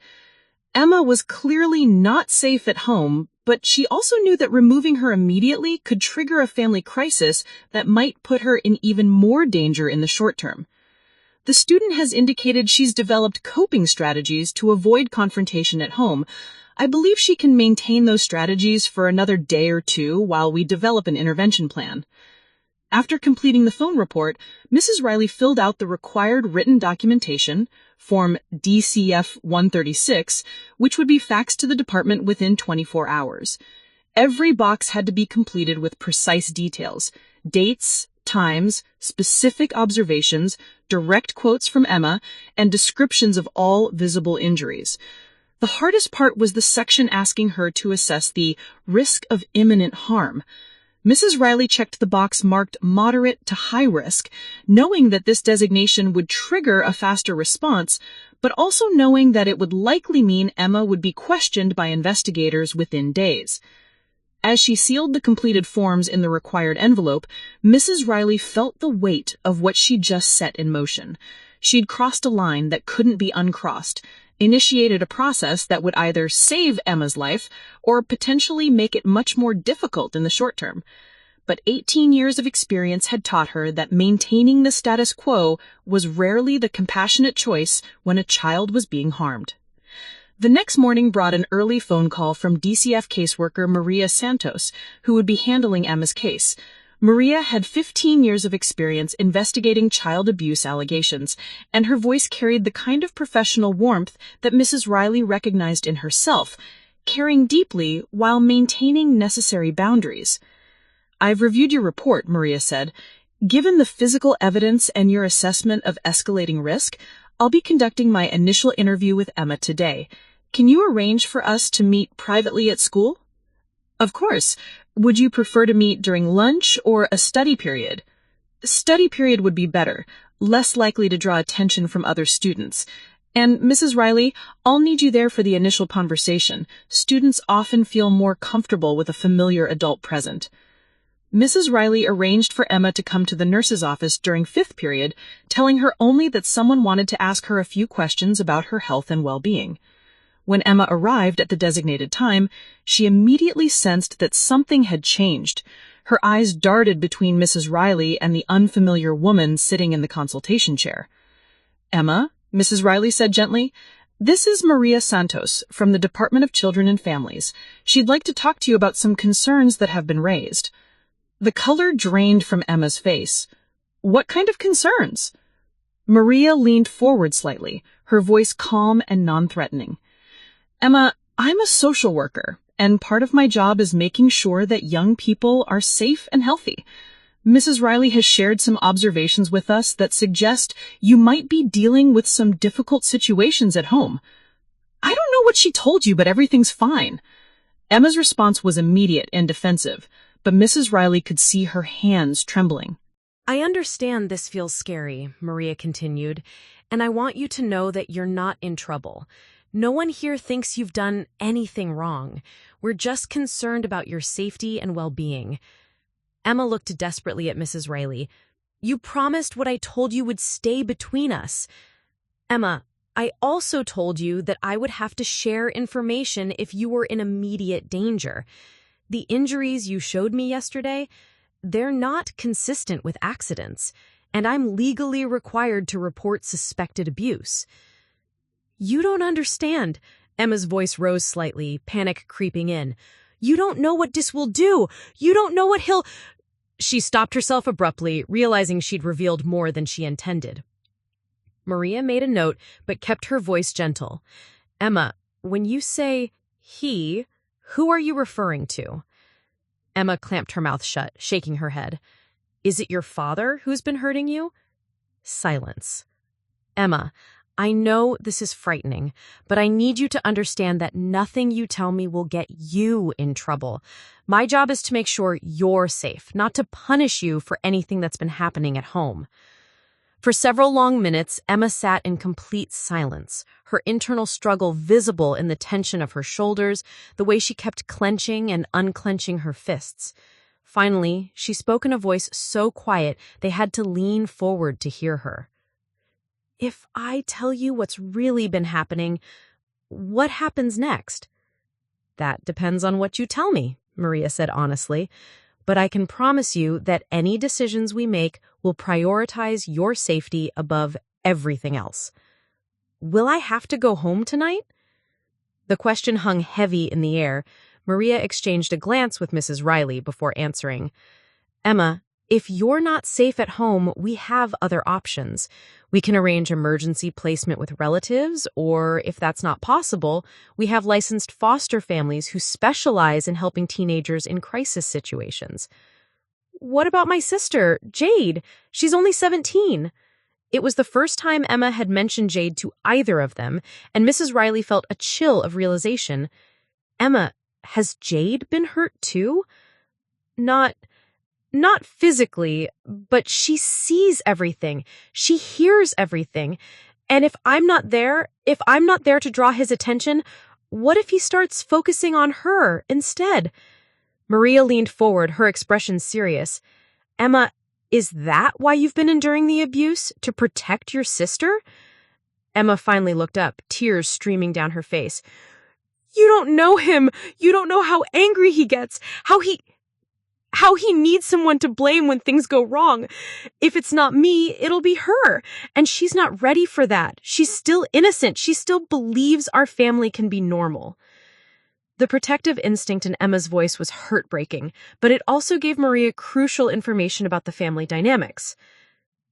Emma was clearly not safe at home, but she also knew that removing her immediately could trigger a family crisis that might put her in even more danger in the short term. The student has indicated she's developed coping strategies to avoid confrontation at home. I believe she can maintain those strategies for another day or two while we develop an intervention plan. After completing the phone report, Mrs. Riley filled out the required written documentation, Form DCF-136, which would be faxed to the department within 24 hours. Every box had to be completed with precise details, dates, times, specific observations, direct quotes from Emma, and descriptions of all visible injuries. The hardest part was the section asking her to assess the risk of imminent harm. Mrs. Riley checked the box marked moderate to high risk, knowing that this designation would trigger a faster response, but also knowing that it would likely mean Emma would be questioned by investigators within days. As she sealed the completed forms in the required envelope, Mrs. Riley felt the weight of what she'd just set in motion. She'd crossed a line that couldn't be uncrossed, initiated a process that would either save Emma's life or potentially make it much more difficult in the short term. But 18 years of experience had taught her that maintaining the status quo was rarely the compassionate choice when a child was being harmed. The next morning brought an early phone call from DCF caseworker Maria Santos, who would be handling Emma's case. Maria had 15 years of experience investigating child abuse allegations, and her voice carried the kind of professional warmth that Mrs. Riley recognized in herself, caring deeply while maintaining necessary boundaries. I've reviewed your report, Maria said. Given the physical evidence and your assessment of escalating risk, I'll be conducting my initial interview with Emma today. Can you arrange for us to meet privately at school? Of course. Would you prefer to meet during lunch or a study period? Study period would be better, less likely to draw attention from other students. And Mrs. Riley, I'll need you there for the initial conversation. Students often feel more comfortable with a familiar adult present. Mrs. Riley arranged for Emma to come to the nurse's office during fifth period, telling her only that someone wanted to ask her a few questions about her health and well-being. When Emma arrived at the designated time, she immediately sensed that something had changed. Her eyes darted between Mrs. Riley and the unfamiliar woman sitting in the consultation chair. Emma, Mrs. Riley said gently, this is Maria Santos from the Department of Children and Families. She'd like to talk to you about some concerns that have been raised. The color drained from Emma's face. What kind of concerns? Maria leaned forward slightly, her voice calm and non-threatening. Emma, I'm a social worker, and part of my job is making sure that young people are safe and healthy. Mrs. Riley has shared some observations with us that suggest you might be dealing with some difficult situations at home. I don't know what she told you, but everything's fine. Emma's response was immediate and defensive, but Mrs. Riley could see her hands trembling. I understand this feels scary, Maria continued, and I want you to know that you're not in trouble. No one here thinks you've done anything wrong. We're just concerned about your safety and well-being. Emma looked desperately at Mrs. Riley. You promised what I told you would stay between us. Emma, I also told you that I would have to share information if you were in immediate danger. The injuries you showed me yesterday, they're not consistent with accidents, and I'm legally required to report suspected abuse. You don't understand. Emma's voice rose slightly, panic creeping in. You don't know what Dis will do. You don't know what he'll... She stopped herself abruptly, realizing she'd revealed more than she intended. Maria made a note, but kept her voice gentle. Emma, when you say he, who are you referring to? Emma clamped her mouth shut, shaking her head. Is it your father who's been hurting you? Silence. Emma, I know this is frightening, but I need you to understand that nothing you tell me will get you in trouble. My job is to make sure you're safe, not to punish you for anything that's been happening at home. For several long minutes, Emma sat in complete silence, her internal struggle visible in the tension of her shoulders, the way she kept clenching and unclenching her fists. Finally, she spoke in a voice so quiet they had to lean forward to hear her. If I tell you what's really been happening, what happens next? That depends on what you tell me, Maria said honestly. But I can promise you that any decisions we make will prioritize your safety above everything else. Will I have to go home tonight? The question hung heavy in the air. Maria exchanged a glance with Mrs. Riley before answering. Emma, if you're not safe at home, we have other options. We can arrange emergency placement with relatives, or if that's not possible, we have licensed foster families who specialize in helping teenagers in crisis situations. What about my sister, Jade? She's only 17. It was the first time Emma had mentioned Jade to either of them, and Mrs. Riley felt a chill of realization. Emma, has Jade been hurt too? Not physically, but she sees everything. She hears everything. And if I'm not there to draw his attention, what if he starts focusing on her instead? Maria leaned forward, her expression serious. Emma, is that why you've been enduring the abuse? To protect your sister? Emma finally looked up, tears streaming down her face. You don't know him. You don't know how angry he gets, how he needs someone to blame when things go wrong. If it's not me, it'll be her. And she's not ready for that. She's still innocent. She still believes our family can be normal. The protective instinct in Emma's voice was heartbreaking, but it also gave Maria crucial information about the family dynamics.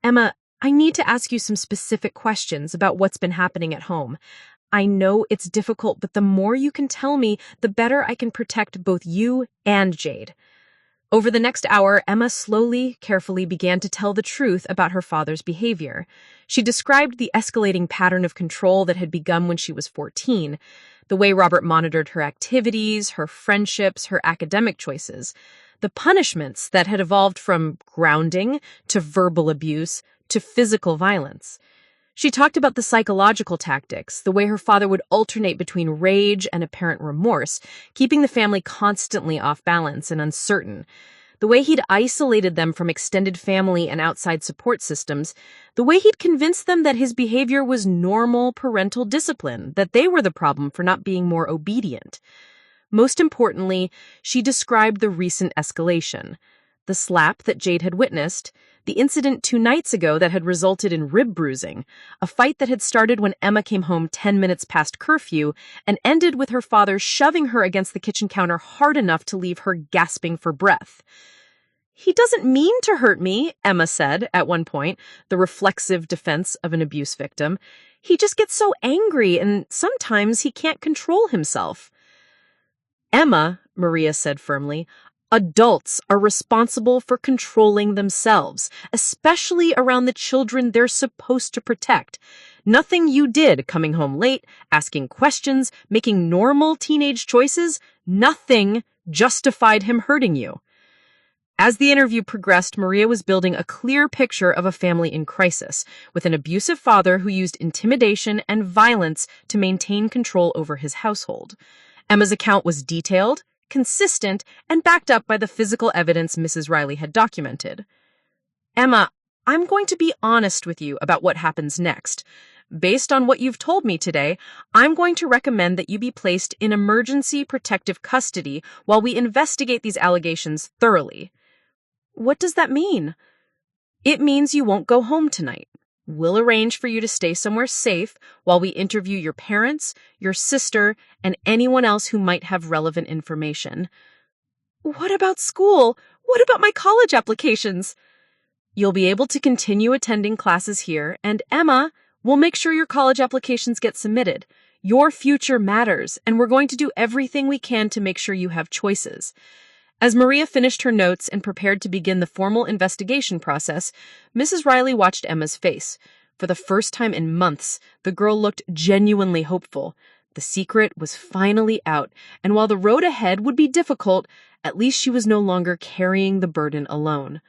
Emma, I need to ask you some specific questions about what's been happening at home. I know it's difficult, but the more you can tell me, the better I can protect both you and Jade. Over the next hour, Emma slowly, carefully began to tell the truth about her father's behavior. She described the escalating pattern of control that had begun when she was 14, the way Robert monitored her activities, her friendships, her academic choices, the punishments that had evolved from grounding to verbal abuse to physical violence. She talked about the psychological tactics, the way her father would alternate between rage and apparent remorse, keeping the family constantly off balance and uncertain, the way he'd isolated them from extended family and outside support systems, the way he'd convinced them that his behavior was normal parental discipline, that they were the problem for not being more obedient. Most importantly, she described the recent escalation, the slap that Jade had witnessed, the incident 2 nights ago that had resulted in rib bruising, a fight that had started when Emma came home 10 minutes past curfew and ended with her father shoving her against the kitchen counter hard enough to leave her gasping for breath. He doesn't mean to hurt me, Emma said at one point, the reflexive defense of an abuse victim. He just gets so angry and sometimes he can't control himself. Emma, Maria said firmly, adults are responsible for controlling themselves, especially around the children they're supposed to protect. Nothing you did, coming home late, asking questions, making normal teenage choices, nothing justified him hurting you. As the interview progressed, Maria was building a clear picture of a family in crisis, with an abusive father who used intimidation and violence to maintain control over his household. Emma's account was detailed, consistent, and backed up by the physical evidence Mrs. Riley had documented. Emma, I'm going to be honest with you about what happens next. Based on what you've told me today, I'm going to recommend that you be placed in emergency protective custody while we investigate these allegations thoroughly. What does that mean? It means you won't go home tonight. We'll arrange for you to stay somewhere safe while we interview your parents, your sister, and anyone else who might have relevant information. What about school? What about my college applications? You'll be able to continue attending classes here, and Emma, we'll make sure your college applications get submitted. Your future matters, and we're going to do everything we can to make sure you have choices. As Maria finished her notes and prepared to begin the formal investigation process, Mrs. Riley watched Emma's face. For the first time in months, the girl looked genuinely hopeful. The secret was finally out, and while the road ahead would be difficult, at least she was no longer carrying the burden alone.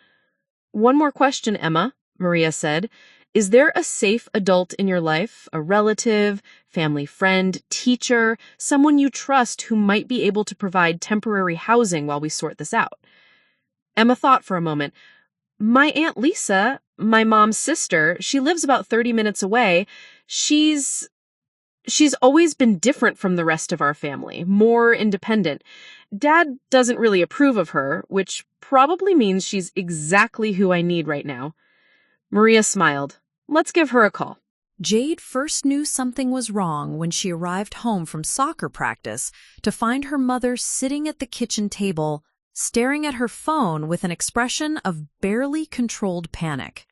One more question, Emma, Maria said. Is there a safe adult in your life, a relative, family friend, teacher, someone you trust who might be able to provide temporary housing while we sort this out? Emma thought for a moment. My Aunt Lisa, my mom's sister, she lives about 30 minutes away. She's always been different from the rest of our family, more independent. Dad doesn't really approve of her, which probably means she's exactly who I need right now. Maria smiled. Let's give her a call. Jade first knew something was wrong when she arrived home from soccer practice to find her mother sitting at the kitchen table, staring at her phone with an expression of barely controlled panic.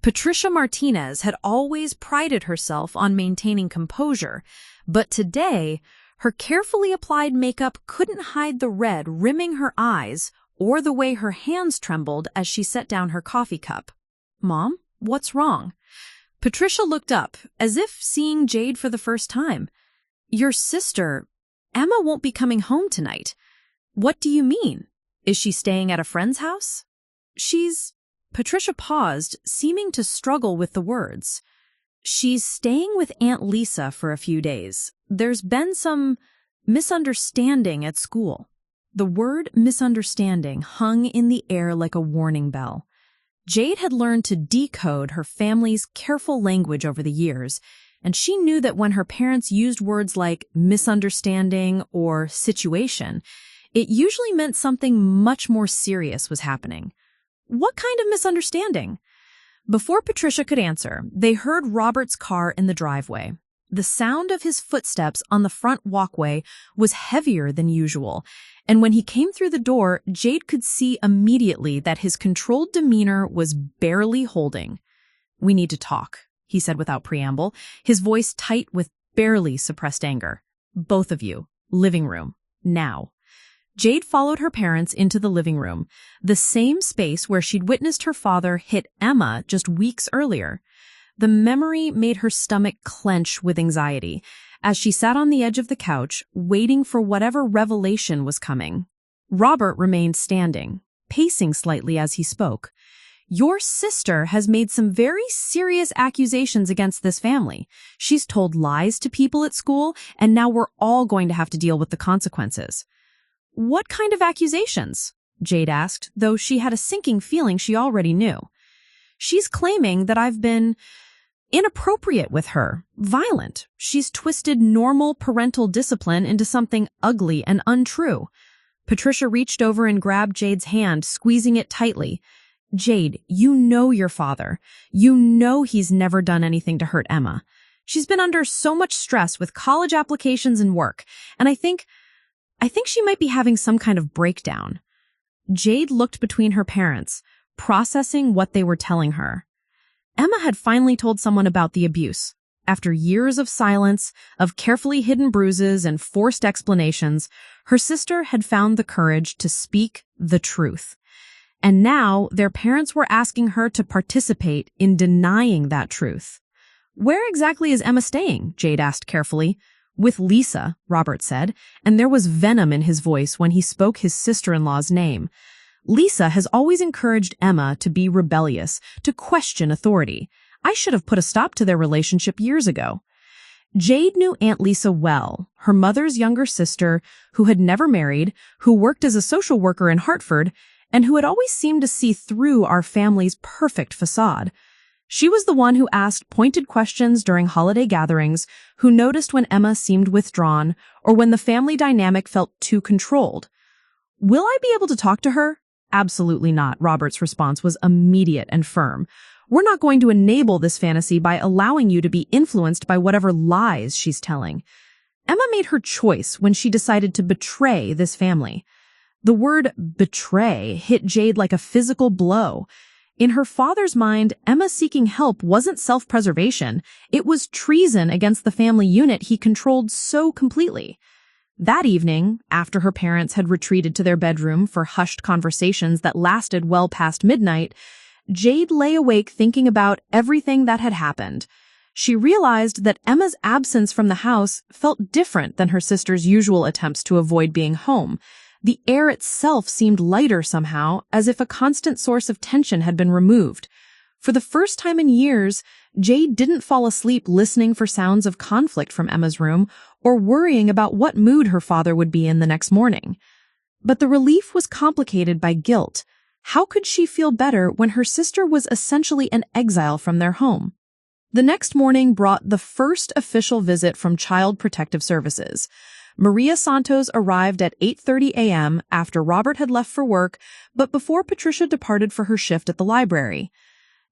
Patricia Martinez had always prided herself on maintaining composure, but today, her carefully applied makeup couldn't hide the red rimming her eyes or the way her hands trembled as she set down her coffee cup. Mom, what's wrong? Patricia looked up, as if seeing Jade for the first time. Your sister, Emma, won't be coming home tonight. What do you mean? Is she staying at a friend's house? Patricia paused, seeming to struggle with the words. She's staying with Aunt Lisa for a few days. There's been some misunderstanding at school. The word misunderstanding hung in the air like a warning bell. Jade had learned to decode her family's careful language over the years, and she knew that when her parents used words like misunderstanding or situation, it usually meant something much more serious was happening. What kind of misunderstanding? Before Patricia could answer, they heard Robert's car in the driveway. The sound of his footsteps on the front walkway was heavier than usual, and when he came through the door, Jade could see immediately that his controlled demeanor was barely holding. We need to talk, he said without preamble, his voice tight with barely suppressed anger. Both of you. Living room. Now. Jade followed her parents into the living room, the same space where she'd witnessed her father hit Emma just weeks earlier. The memory made her stomach clench with anxiety as she sat on the edge of the couch, waiting for whatever revelation was coming. Robert remained standing, pacing slightly as he spoke. Your sister has made some very serious accusations against this family. She's told lies to people at school, and now we're all going to have to deal with the consequences. What kind of accusations? Jade asked, though she had a sinking feeling she already knew. She's claiming that I've been inappropriate with her, violent. She's twisted normal parental discipline into something ugly and untrue. Patricia reached over and grabbed Jade's hand, squeezing it tightly. Jade, you know your father. You know he's never done anything to hurt Emma. She's been under so much stress with college applications and work, and I think she might be having some kind of breakdown. Jade looked between her parents, processing what they were telling her. Emma had finally told someone about the abuse. After years of silence, of carefully hidden bruises and forced explanations, her sister had found the courage to speak the truth. And now their parents were asking her to participate in denying that truth. "Where exactly is Emma staying?" Jade asked carefully. "With Lisa," Robert said, and there was venom in his voice when he spoke his sister-in-law's name. "Lisa has always encouraged Emma to be rebellious, to question authority. I should have put a stop to their relationship years ago." Jade knew Aunt Lisa well, her mother's younger sister, who had never married, who worked as a social worker in Hartford, and who had always seemed to see through our family's perfect facade. She was the one who asked pointed questions during holiday gatherings, who noticed when Emma seemed withdrawn, or when the family dynamic felt too controlled. "Will I be able to talk to her?" "Absolutely not," Robert's response was immediate and firm. "We're not going to enable this fantasy by allowing you to be influenced by whatever lies she's telling." Emma made her choice when she decided to betray this family. The word betray hit Jade like a physical blow. In her father's mind, Emma seeking help wasn't self-preservation. It was treason against the family unit he controlled so completely. That evening, after her parents had retreated to their bedroom for hushed conversations that lasted well past midnight, Jade lay awake thinking about everything that had happened. She realized that Emma's absence from the house felt different than her sister's usual attempts to avoid being home. The air itself seemed lighter somehow, as if a constant source of tension had been removed. For the first time in years, Jade didn't fall asleep listening for sounds of conflict from Emma's room or worrying about what mood her father would be in the next morning. But the relief was complicated by guilt. How could she feel better when her sister was essentially an exile from their home? The next morning brought the first official visit from Child Protective Services. Maria Santos arrived at 8:30 a.m. after Robert had left for work, but before Patricia departed for her shift at the library.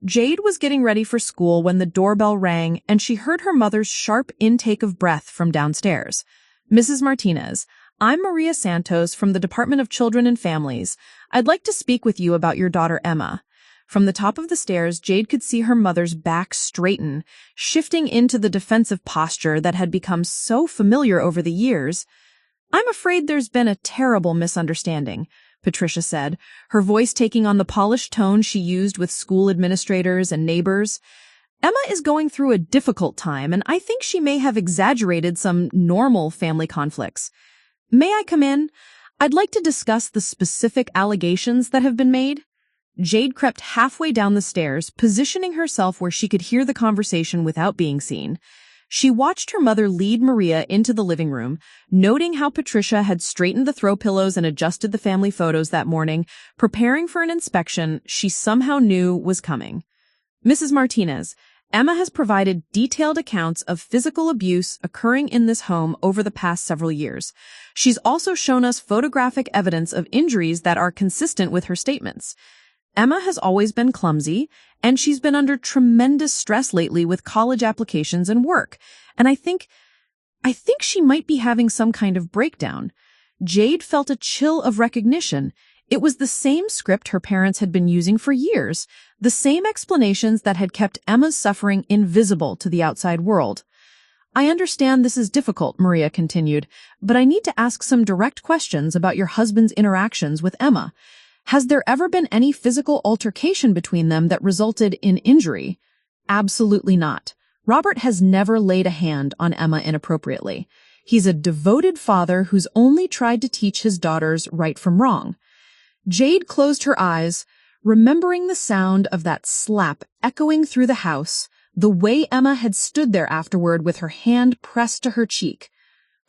Jade was getting ready for school when the doorbell rang, and she heard her mother's sharp intake of breath from downstairs. "Mrs. Martinez, I'm Maria Santos from the Department of Children and Families. I'd like to speak with you about your daughter Emma." From the top of the stairs, Jade could see her mother's back straighten, shifting into the defensive posture that had become so familiar over the years. "I'm afraid there's been a terrible misunderstanding," Patricia said, her voice taking on the polished tone she used with school administrators and neighbors. "Emma is going through a difficult time, and I think she may have exaggerated some normal family conflicts. May I come in? I'd like to discuss the specific allegations that have been made." Jade crept halfway down the stairs, positioning herself where she could hear the conversation without being seen. She watched her mother lead Maria into the living room, noting how Patricia had straightened the throw pillows and adjusted the family photos that morning, preparing for an inspection she somehow knew was coming. "Mrs. Martinez, Emma has provided detailed accounts of physical abuse occurring in this home over the past several years. She's also shown us photographic evidence of injuries that are consistent with her statements. Emma has always been clumsy, and she's been under tremendous stress lately with college applications and work. And I think she might be having some kind of breakdown." Jade felt a chill of recognition. It was the same script her parents had been using for years, the same explanations that had kept Emma's suffering invisible to the outside world. "I understand this is difficult," Maria continued, "but I need to ask some direct questions about your husband's interactions with Emma. Has there ever been any physical altercation between them that resulted in injury?" "Absolutely not. Robert has never laid a hand on Emma inappropriately. He's a devoted father who's only tried to teach his daughters right from wrong." Jade closed her eyes, remembering the sound of that slap echoing through the house, the way Emma had stood there afterward with her hand pressed to her cheek.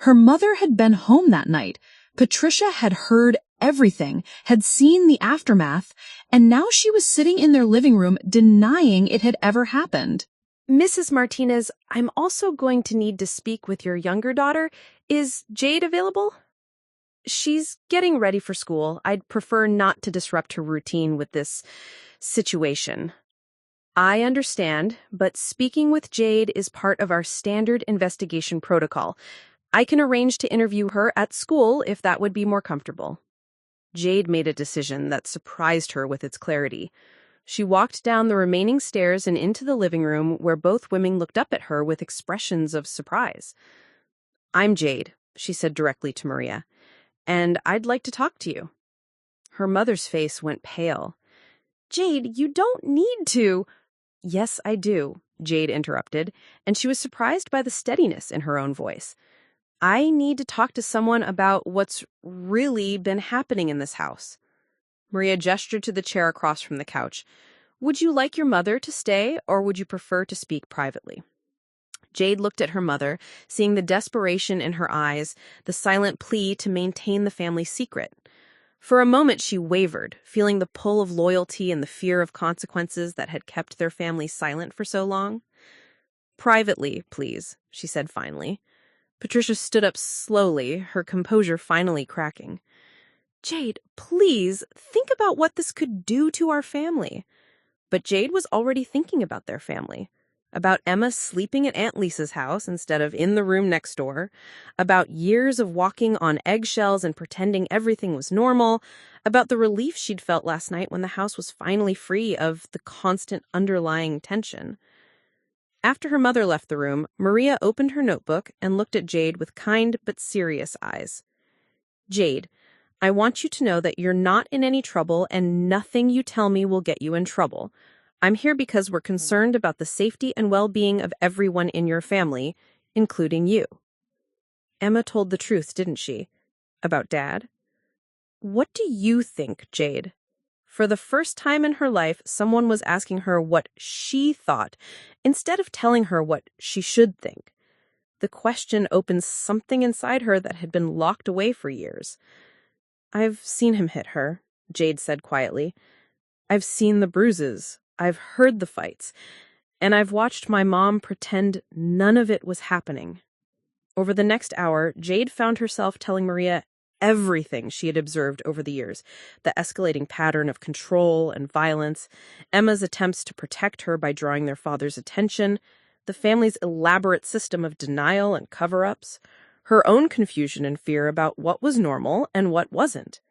Her mother had been home that night. Patricia had heard everything, had seen the aftermath, and now she was sitting in their living room denying it had ever happened. "Mrs. Martinez, I'm also going to need to speak with your younger daughter. Is Jade available?" "She's getting ready for school. I'd prefer not to disrupt her routine with this situation." "I understand, but speaking with Jade is part of our standard investigation protocol. I can arrange to interview her at school if that would be more comfortable." Jade made a decision that surprised her with its clarity. She walked down the remaining stairs and into the living room where both women looked up at her with expressions of surprise. "I'm Jade," she said directly to Maria, "and I'd like to talk to you." Her mother's face went pale. "Jade, you don't need to." "Yes, I do. Jade interrupted, and she was surprised by the steadiness in her own voice. "I need to talk to someone about what's really been happening in this house." Maria gestured to the chair across from the couch. "Would you like your mother to stay, or would you prefer to speak privately?" Jade looked at her mother, seeing the desperation in her eyes, the silent plea to maintain the family secret. For a moment she wavered, feeling the pull of loyalty and the fear of consequences that had kept their family silent for so long. "Privately, please," she said finally. Patricia stood up slowly, her composure finally cracking. "Jade, please, think about what this could do to our family." But Jade was already thinking about their family. About Emma sleeping at Aunt Lisa's house instead of in the room next door, about years of walking on eggshells and pretending everything was normal, about the relief she'd felt last night when the house was finally free of the constant underlying tension. After her mother left the room, Maria opened her notebook and looked at Jade with kind but serious eyes. "Jade, I want you to know that you're not in any trouble and nothing you tell me will get you in trouble. I'm here because we're concerned about the safety and well-being of everyone in your family, including you." Emma told the truth, didn't she? About Dad? What do you think, Jade? For the first time in her life, someone was asking her what she thought, instead of telling her what she should think. The question opened something inside her that had been locked away for years. "I've seen him hit her," Jade said quietly. "I've seen the bruises. I've heard the fights. And I've watched my mom pretend none of it was happening." Over the next hour, Jade found herself telling Maria everything she had observed over the years, the escalating pattern of control and violence, Emma's attempts to protect her by drawing their father's attention, the family's elaborate system of denial and cover-ups, her own confusion and fear about what was normal and what wasn't.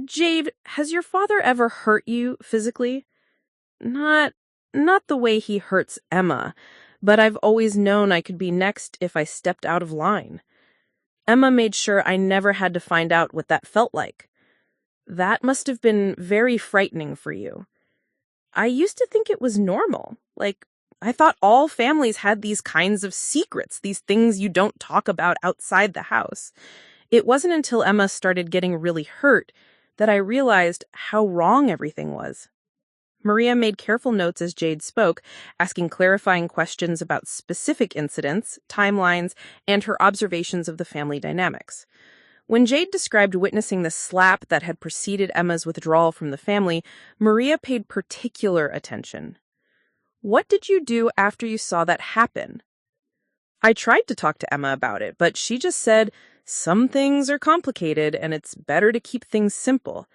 "Jade, has your father ever hurt you physically?" Not the way he hurts Emma, but I've always known I could be next if I stepped out of line. Emma made sure I never had to find out what that felt like. That must have been very frightening for you." "I used to think it was normal. Like, I thought all families had these kinds of secrets, these things you don't talk about outside the house. It wasn't until Emma started getting really hurt that I realized how wrong everything was." Maria made careful notes as Jade spoke, asking clarifying questions about specific incidents, timelines, and her observations of the family dynamics. When Jade described witnessing the slap that had preceded Emma's withdrawal from the family, Maria paid particular attention. "What did you do after you saw that happen?" "I tried to talk to Emma about it, but she just said, 'Some things are complicated and it's better to keep things simple.'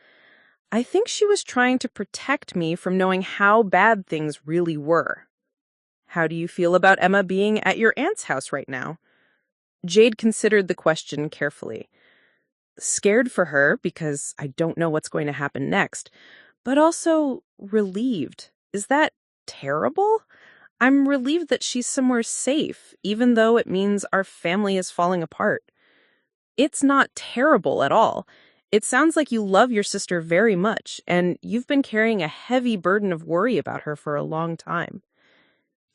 I think she was trying to protect me from knowing how bad things really were." "How do you feel about Emma being at your aunt's house right now?" Jade considered the question carefully. "Scared for her because I don't know what's going to happen next, but also relieved. Is that terrible? I'm relieved that she's somewhere safe, even though it means our family is falling apart." "It's not terrible at all. It sounds like you love your sister very much, and you've been carrying a heavy burden of worry about her for a long time."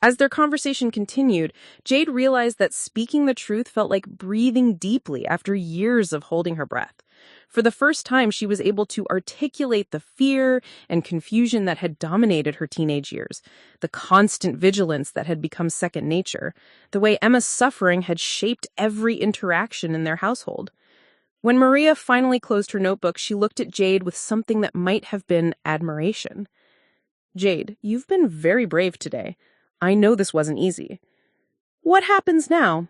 As their conversation continued, Jade realized that speaking the truth felt like breathing deeply after years of holding her breath. For the first time, she was able to articulate the fear and confusion that had dominated her teenage years, the constant vigilance that had become second nature, the way Emma's suffering had shaped every interaction in their household. When Maria finally closed her notebook, she looked at Jade with something that might have been admiration. "Jade, you've been very brave today. I know this wasn't easy. What happens now?"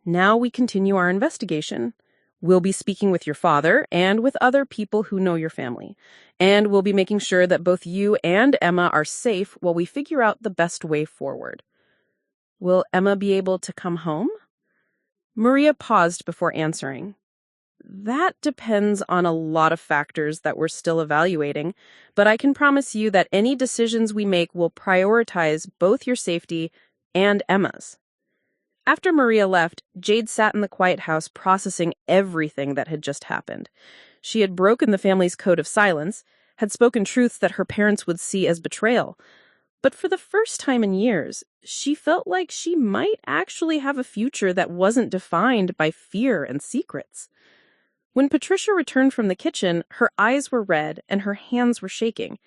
"Now we continue our investigation. We'll be speaking with your father and with other people who know your family. And we'll be making sure that both you and Emma are safe while we figure out the best way forward." "Will Emma be able to come home?" Maria paused before answering. "That depends on a lot of factors that we're still evaluating, but I can promise you that any decisions we make will prioritize both your safety and Emma's." After Maria left, Jade sat in the quiet house processing everything that had just happened. She had broken the family's code of silence, had spoken truths that her parents would see as betrayal, But for the first time in years, she felt like she might actually have a future that wasn't defined by fear and secrets. When Patricia returned from the kitchen, her eyes were red and her hands were shaking.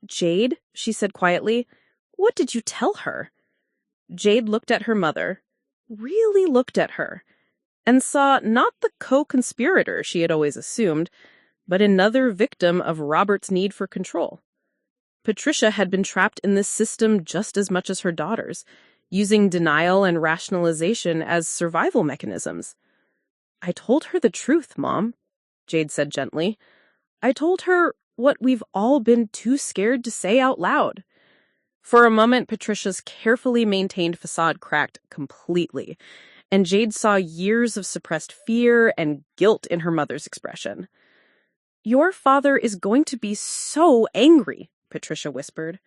"Jade," she said quietly, "what did you tell her?" Jade looked at her mother, really looked at her, and saw not the co-conspirator she had always assumed, but another victim of Robert's need for control. Patricia had been trapped in this system just as much as her daughters, using denial and rationalization as survival mechanisms. "I told her the truth, Mom," Jade said gently. "I told her what we've all been too scared to say out loud." For a moment, Patricia's carefully maintained facade cracked completely, and Jade saw years of suppressed fear and guilt in her mother's expression. "Your father is going to be so angry," Patricia whispered.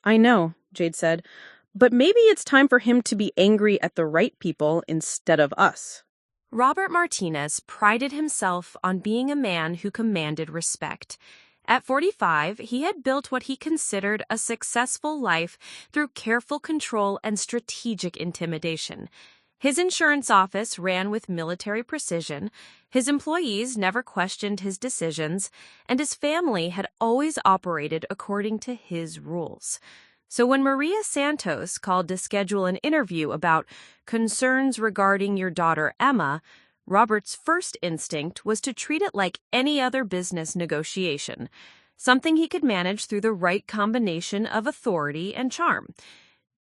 "I know," Jade said, "but maybe it's time for him to be angry at the right people instead of us." Robert Martinez prided himself on being a man who commanded respect. At 45, he had built what he considered a successful life through careful control and strategic intimidation. His insurance office ran with military precision, his employees never questioned his decisions, and his family had always operated according to his rules. So when Maria Santos called to schedule an interview about concerns regarding your daughter Emma, Robert's first instinct was to treat it like any other business negotiation, something he could manage through the right combination of authority and charm.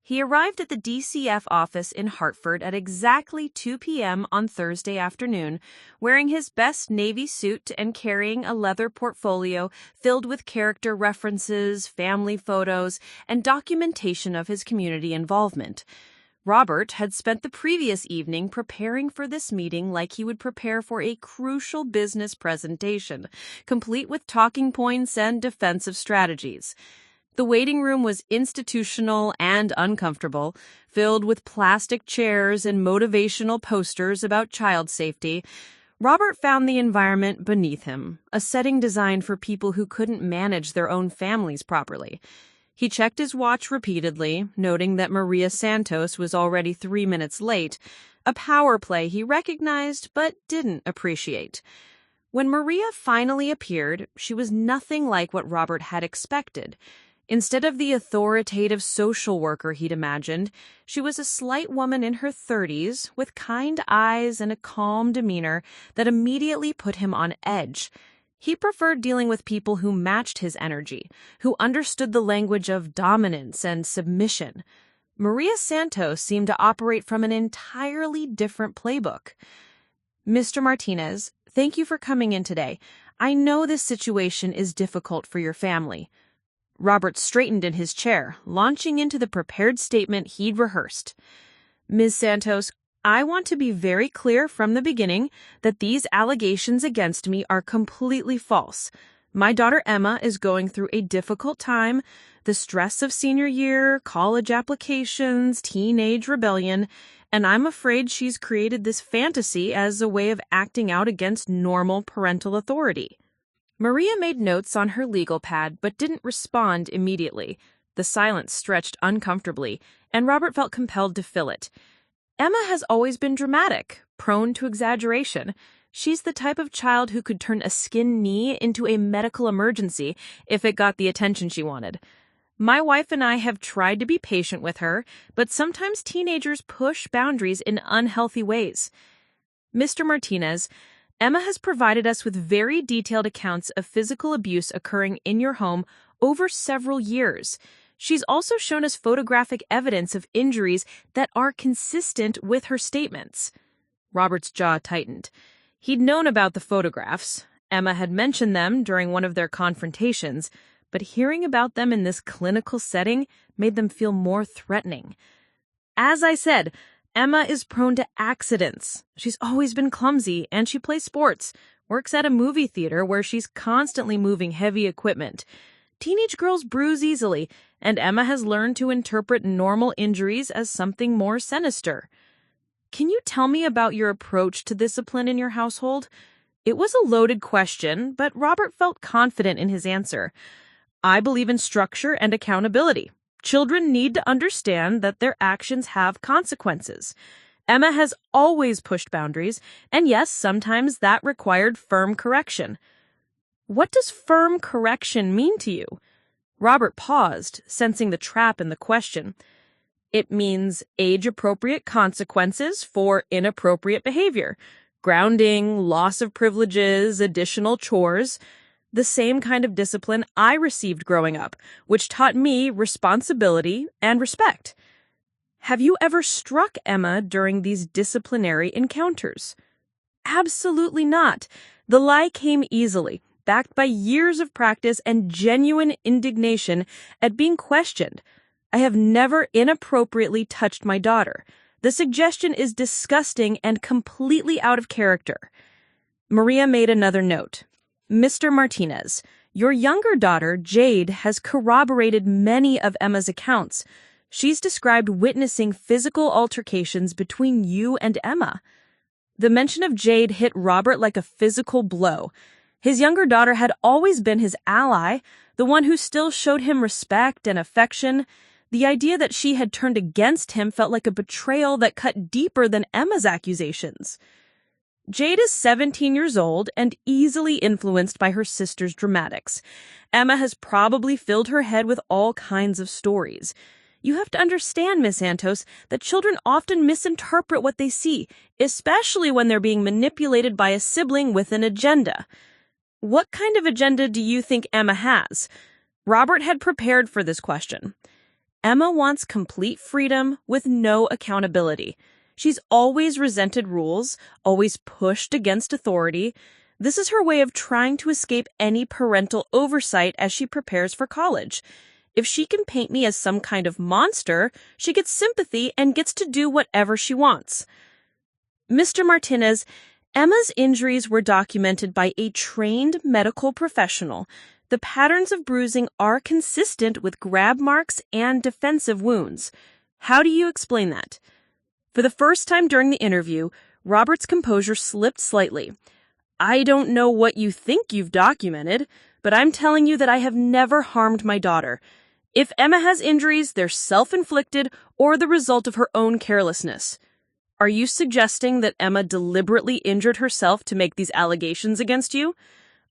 He arrived at the DCF office in Hartford at exactly 2 p.m. on Thursday afternoon, wearing his best navy suit and carrying a leather portfolio filled with character references, family photos, and documentation of his community involvement. Robert had spent the previous evening preparing for this meeting like he would prepare for a crucial business presentation, complete with talking points and defensive strategies. The waiting room was institutional and uncomfortable, filled with plastic chairs and motivational posters about child safety. Robert found the environment beneath him, a setting designed for people who couldn't manage their own families properly. He checked his watch repeatedly, noting that Maria Santos was already 3 minutes late, a power play he recognized but didn't appreciate. When Maria finally appeared, she was nothing like what Robert had expected. Instead of the authoritative social worker he'd imagined, she was a slight woman in her 30s with kind eyes and a calm demeanor that immediately put him on edge. He preferred dealing with people who matched his energy, who understood the language of dominance and submission. Maria Santos seemed to operate from an entirely different playbook. "Mr. Martinez, thank you for coming in today. I know this situation is difficult for your family." Robert straightened in his chair, launching into the prepared statement he'd rehearsed. "Ms. Santos, I want to be very clear from the beginning that these allegations against me are completely false. My daughter Emma is going through a difficult time, the stress of senior year, college applications, teenage rebellion, and I'm afraid she's created this fantasy as a way of acting out against normal parental authority." Maria made notes on her legal pad but didn't respond immediately. The silence stretched uncomfortably, and Robert felt compelled to fill it. "Emma has always been dramatic, prone to exaggeration. She's the type of child who could turn a skinned knee into a medical emergency if it got the attention she wanted. My wife and I have tried to be patient with her, but sometimes teenagers push boundaries in unhealthy ways. Mr. Martinez, Emma has provided us with very detailed accounts of physical abuse occurring in your home over several years. She's also shown us photographic evidence of injuries that are consistent with her statements." Robert's jaw tightened. He'd known about the photographs. Emma had mentioned them during one of their confrontations, but hearing about them in this clinical setting made them feel more threatening. "As I said, Emma is prone to accidents. She's always been clumsy, and she plays sports, works at a movie theater where she's constantly moving heavy equipment. Teenage girls bruise easily, and Emma has learned to interpret normal injuries as something more sinister. Can you tell me about your approach to discipline in your household?" It was a loaded question, but Robert felt confident in his answer. "I believe in structure and accountability. Children need to understand that their actions have consequences. Emma has always pushed boundaries, and yes, sometimes that required firm correction. What does firm correction mean to you? Robert paused, sensing the trap in the question. It means age-appropriate consequences for inappropriate behavior. Grounding, loss of privileges, additional chores. The same kind of discipline I received growing up, which taught me responsibility and respect. Have you ever struck Emma during these disciplinary encounters? Absolutely not. The lie came easily, backed by years of practice and genuine indignation at being questioned. I have never inappropriately touched my daughter. The suggestion is disgusting and completely out of character. Maria made another note. Mr. Martinez, your younger daughter, Jade, has corroborated many of Emma's accounts. She's described witnessing physical altercations between you and Emma. The mention of Jade hit Robert like a physical blow. His younger daughter had always been his ally, the one who still showed him respect and affection. The idea that she had turned against him felt like a betrayal that cut deeper than Emma's accusations. Jade is 17 years old and easily influenced by her sister's dramatics. Emma has probably filled her head with all kinds of stories. You have to understand, Miss Santos, that children often misinterpret what they see, especially when they're being manipulated by a sibling with an agenda. What kind of agenda do you think Emma has? Robert had prepared for this question. Emma wants complete freedom with no accountability. She's always resented rules, always pushed against authority. This is her way of trying to escape any parental oversight as she prepares for college. If she can paint me as some kind of monster, she gets sympathy and gets to do whatever she wants. Mr. Martinez, Emma's injuries were documented by a trained medical professional. The patterns of bruising are consistent with grab marks and defensive wounds. How do you explain that? For the first time during the interview, Robert's composure slipped slightly. I don't know what you think you've documented, but I'm telling you that I have never harmed my daughter. If Emma has injuries, they're self-inflicted or the result of her own carelessness. Are you suggesting that Emma deliberately injured herself to make these allegations against you?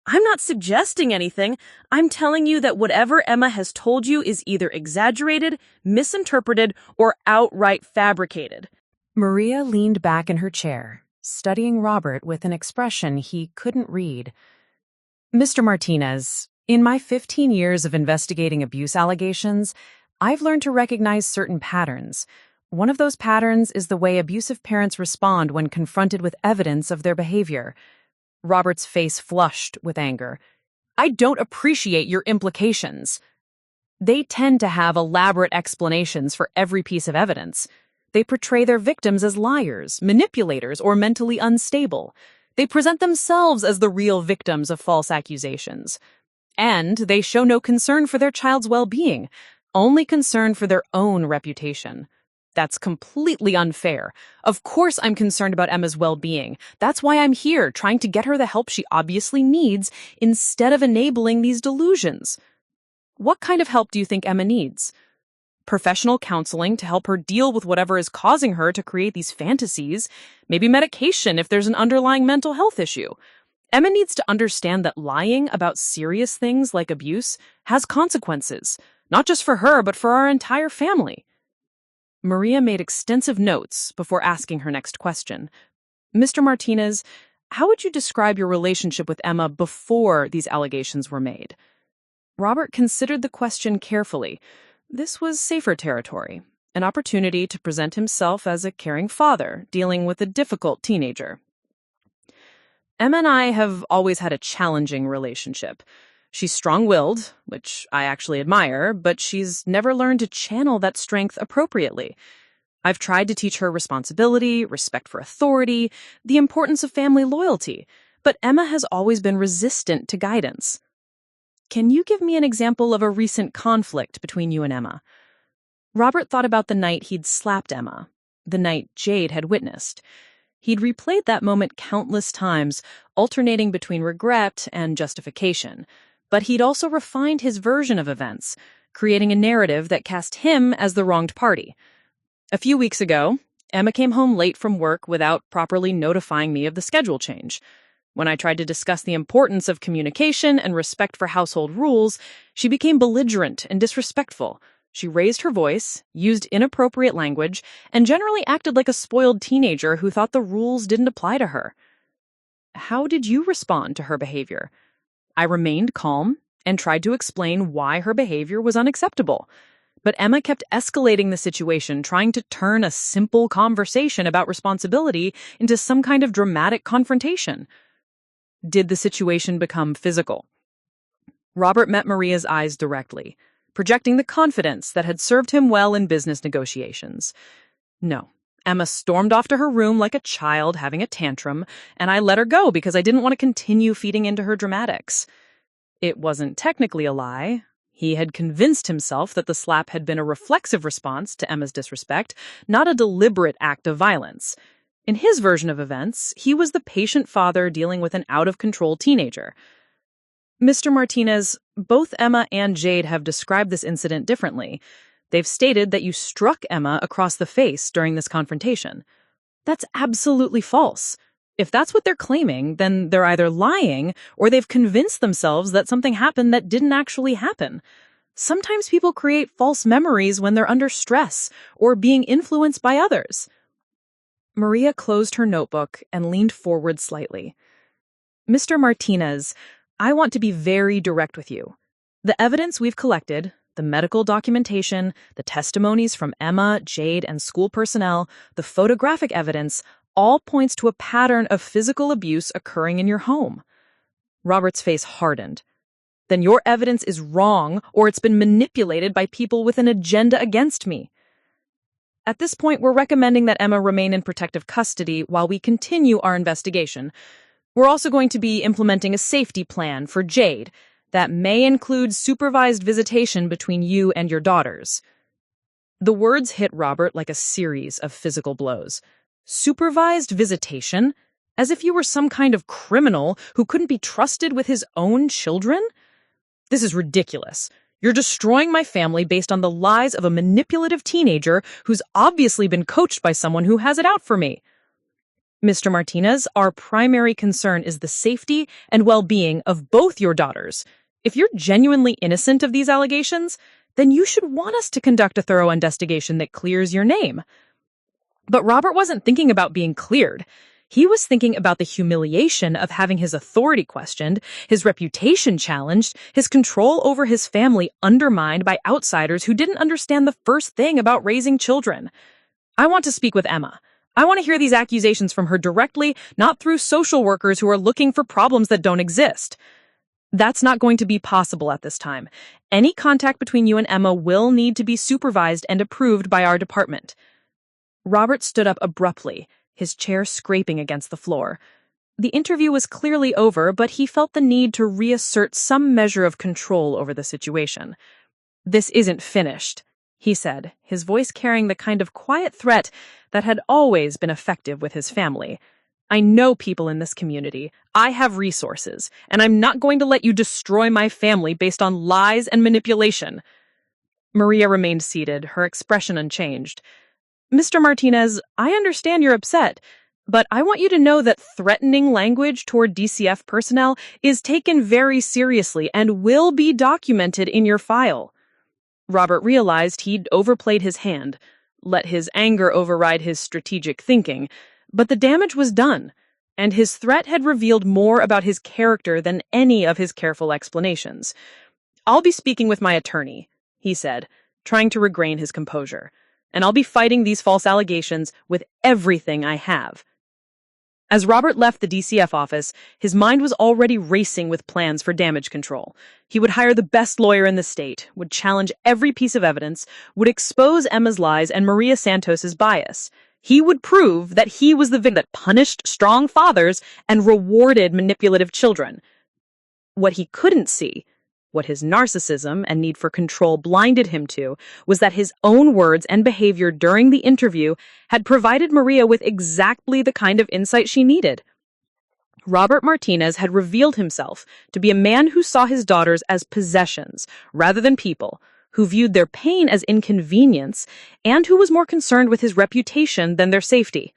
I'm not suggesting anything. I'm telling you that whatever Emma has told you is either exaggerated, misinterpreted, or outright fabricated. Maria leaned back in her chair, studying Robert with an expression he couldn't read. Mr. Martinez, in my 15 years of investigating abuse allegations, I've learned to recognize certain patterns. One of those patterns is the way abusive parents respond when confronted with evidence of their behavior. Robert's face flushed with anger. I don't appreciate your implications. They tend to have elaborate explanations for every piece of evidence. They portray their victims as liars, manipulators, or mentally unstable. They present themselves as the real victims of false accusations. And they show no concern for their child's well-being, only concern for their own reputation. That's completely unfair. Of course I'm concerned about Emma's well-being. That's why I'm here, trying to get her the help she obviously needs, instead of enabling these delusions. What kind of help do you think Emma needs? Professional counseling to help her deal with whatever is causing her to create these fantasies, maybe medication if there's an underlying mental health issue. Emma needs to understand that lying about serious things like abuse has consequences, not just for her, but for our entire family. Maria made extensive notes before asking her next question. Mr. Martinez, how would you describe your relationship with Emma before these allegations were made? Robert considered the question carefully. This was safer territory, an opportunity to present himself as a caring father dealing with a difficult teenager. Emma and I have always had a challenging relationship. She's strong-willed, which I actually admire, but she's never learned to channel that strength appropriately. I've tried to teach her responsibility, respect for authority, the importance of family loyalty, but Emma has always been resistant to guidance. Can you give me an example of a recent conflict between you and Emma? Robert thought about the night he'd slapped Emma, the night Jade had witnessed. He'd replayed that moment countless times, alternating between regret and justification. But he'd also refined his version of events, creating a narrative that cast him as the wronged party. A few weeks ago, Emma came home late from work without properly notifying me of the schedule change. When I tried to discuss the importance of communication and respect for household rules, she became belligerent and disrespectful. She raised her voice, used inappropriate language, and generally acted like a spoiled teenager who thought the rules didn't apply to her. How did you respond to her behavior? I remained calm and tried to explain why her behavior was unacceptable. But Emma kept escalating the situation, trying to turn a simple conversation about responsibility into some kind of dramatic confrontation. Did the situation become physical? Robert met Maria's eyes directly, projecting the confidence that had served him well in business negotiations. No. Emma stormed off to her room like a child having a tantrum, and I let her go because I didn't want to continue feeding into her dramatics. It wasn't technically a lie. He had convinced himself that the slap had been a reflexive response to Emma's disrespect, not a deliberate act of violence. In his version of events, he was the patient father dealing with an out-of-control teenager. Mr. Martinez, both Emma and Jade have described this incident differently. They've stated that you struck Emma across the face during this confrontation. That's absolutely false. If that's what they're claiming, then they're either lying or they've convinced themselves that something happened that didn't actually happen. Sometimes people create false memories when they're under stress or being influenced by others. Maria closed her notebook and leaned forward slightly. Mr. Martinez, I want to be very direct with you. The evidence we've collected, the medical documentation, the testimonies from Emma, Jade, and school personnel, the photographic evidence, all points to a pattern of physical abuse occurring in your home. Robert's face hardened. Then your evidence is wrong, or it's been manipulated by people with an agenda against me. At this point, we're recommending that Emma remain in protective custody while we continue our investigation. We're also going to be implementing a safety plan for Jade that may include supervised visitation between you and your daughters. The words hit Robert like a series of physical blows. Supervised visitation? As if you were some kind of criminal who couldn't be trusted with his own children? This is ridiculous. You're destroying my family based on the lies of a manipulative teenager who's obviously been coached by someone who has it out for me. Mr. Martinez, our primary concern is the safety and well-being of both your daughters. If you're genuinely innocent of these allegations, then you should want us to conduct a thorough investigation that clears your name. But Robert wasn't thinking about being cleared. He was thinking about the humiliation of having his authority questioned, his reputation challenged, his control over his family undermined by outsiders who didn't understand the first thing about raising children. I want to speak with Emma. I want to hear these accusations from her directly, not through social workers who are looking for problems that don't exist. That's not going to be possible at this time. Any contact between you and Emma will need to be supervised and approved by our department. Robert stood up abruptly, his chair scraping against the floor. The interview was clearly over, but he felt the need to reassert some measure of control over the situation. This isn't finished, he said, his voice carrying the kind of quiet threat that had always been effective with his family. I know people in this community. I have resources, and I'm not going to let you destroy my family based on lies and manipulation. Maria remained seated, her expression unchanged. Mr. Martinez, I understand you're upset, but I want you to know that threatening language toward DCF personnel is taken very seriously and will be documented in your file. Robert realized he'd overplayed his hand, let his anger override his strategic thinking, but the damage was done, and his threat had revealed more about his character than any of his careful explanations. I'll be speaking with my attorney, he said, trying to regain his composure, and I'll be fighting these false allegations with everything I have. As Robert left the DCF office, his mind was already racing with plans for damage control. He would hire the best lawyer in the state, would challenge every piece of evidence, would expose Emma's lies and Maria Santos's bias. He would prove that he was the victim that punished strong fathers and rewarded manipulative children. What he couldn't see, what his narcissism and need for control blinded him to, was that his own words and behavior during the interview had provided Maria with exactly the kind of insight she needed. Robert Martinez had revealed himself to be a man who saw his daughters as possessions rather than people, who viewed their pain as inconvenience and who was more concerned with his reputation than their safety.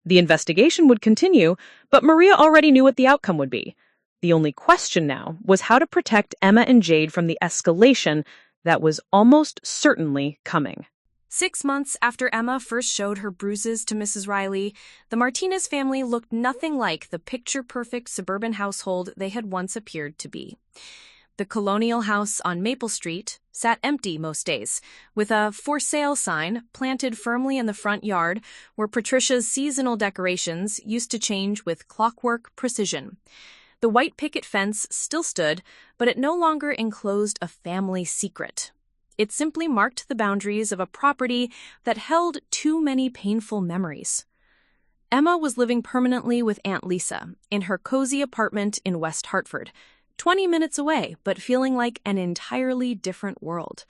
The investigation would continue, but Maria already knew what the outcome would be. The only question now was how to protect Emma and Jade from the escalation that was almost certainly coming. 6 months after Emma first showed her bruises to Mrs. Riley, the Martinez family looked nothing like the picture-perfect suburban household they had once appeared to be. The colonial house on Maple Street sat empty most days, with a for sale sign planted firmly in the front yard where Patricia's seasonal decorations used to change with clockwork precision. The white picket fence still stood, but it no longer enclosed a family secret. It simply marked the boundaries of a property that held too many painful memories. Emma was living permanently with Aunt Lisa in her cozy apartment in West Hartford, 20 minutes away, but feeling like an entirely different world.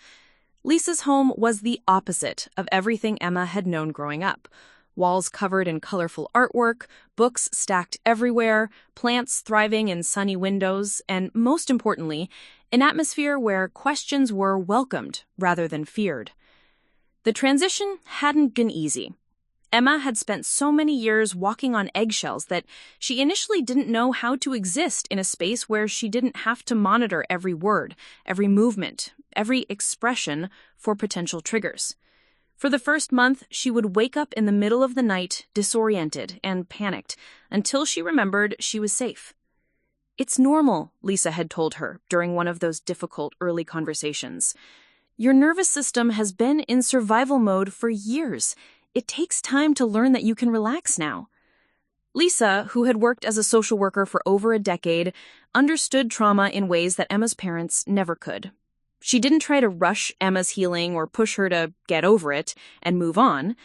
Lisa's home was the opposite of everything Emma had known growing up. Walls covered in colorful artwork, books stacked everywhere, plants thriving in sunny windows, and most importantly, an atmosphere where questions were welcomed rather than feared. The transition hadn't been easy. Emma had spent so many years walking on eggshells that she initially didn't know how to exist in a space where she didn't have to monitor every word, every movement, every expression for potential triggers. For the first month, she would wake up in the middle of the night, disoriented and panicked, until she remembered she was safe. "It's normal," Lisa had told her during one of those difficult early conversations. "Your nervous system has been in survival mode for years. It takes time to learn that you can relax now." Lisa, who had worked as a social worker for over a decade, understood trauma in ways that Emma's parents never could. She didn't try to rush Emma's healing or push her to get over it and move on.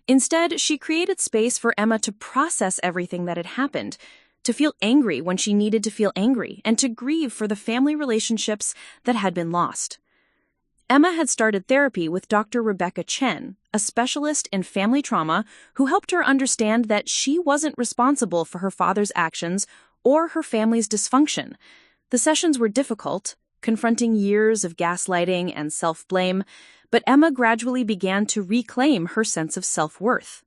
Instead, she created space for Emma to process everything that had happened, to feel angry when she needed to feel angry, and to grieve for the family relationships that had been lost. Emma had started therapy with Dr. Rebecca Chen, a specialist in family trauma who helped her understand that she wasn't responsible for her father's actions or her family's dysfunction. The sessions were difficult, confronting years of gaslighting and self-blame, but Emma gradually began to reclaim her sense of self-worth.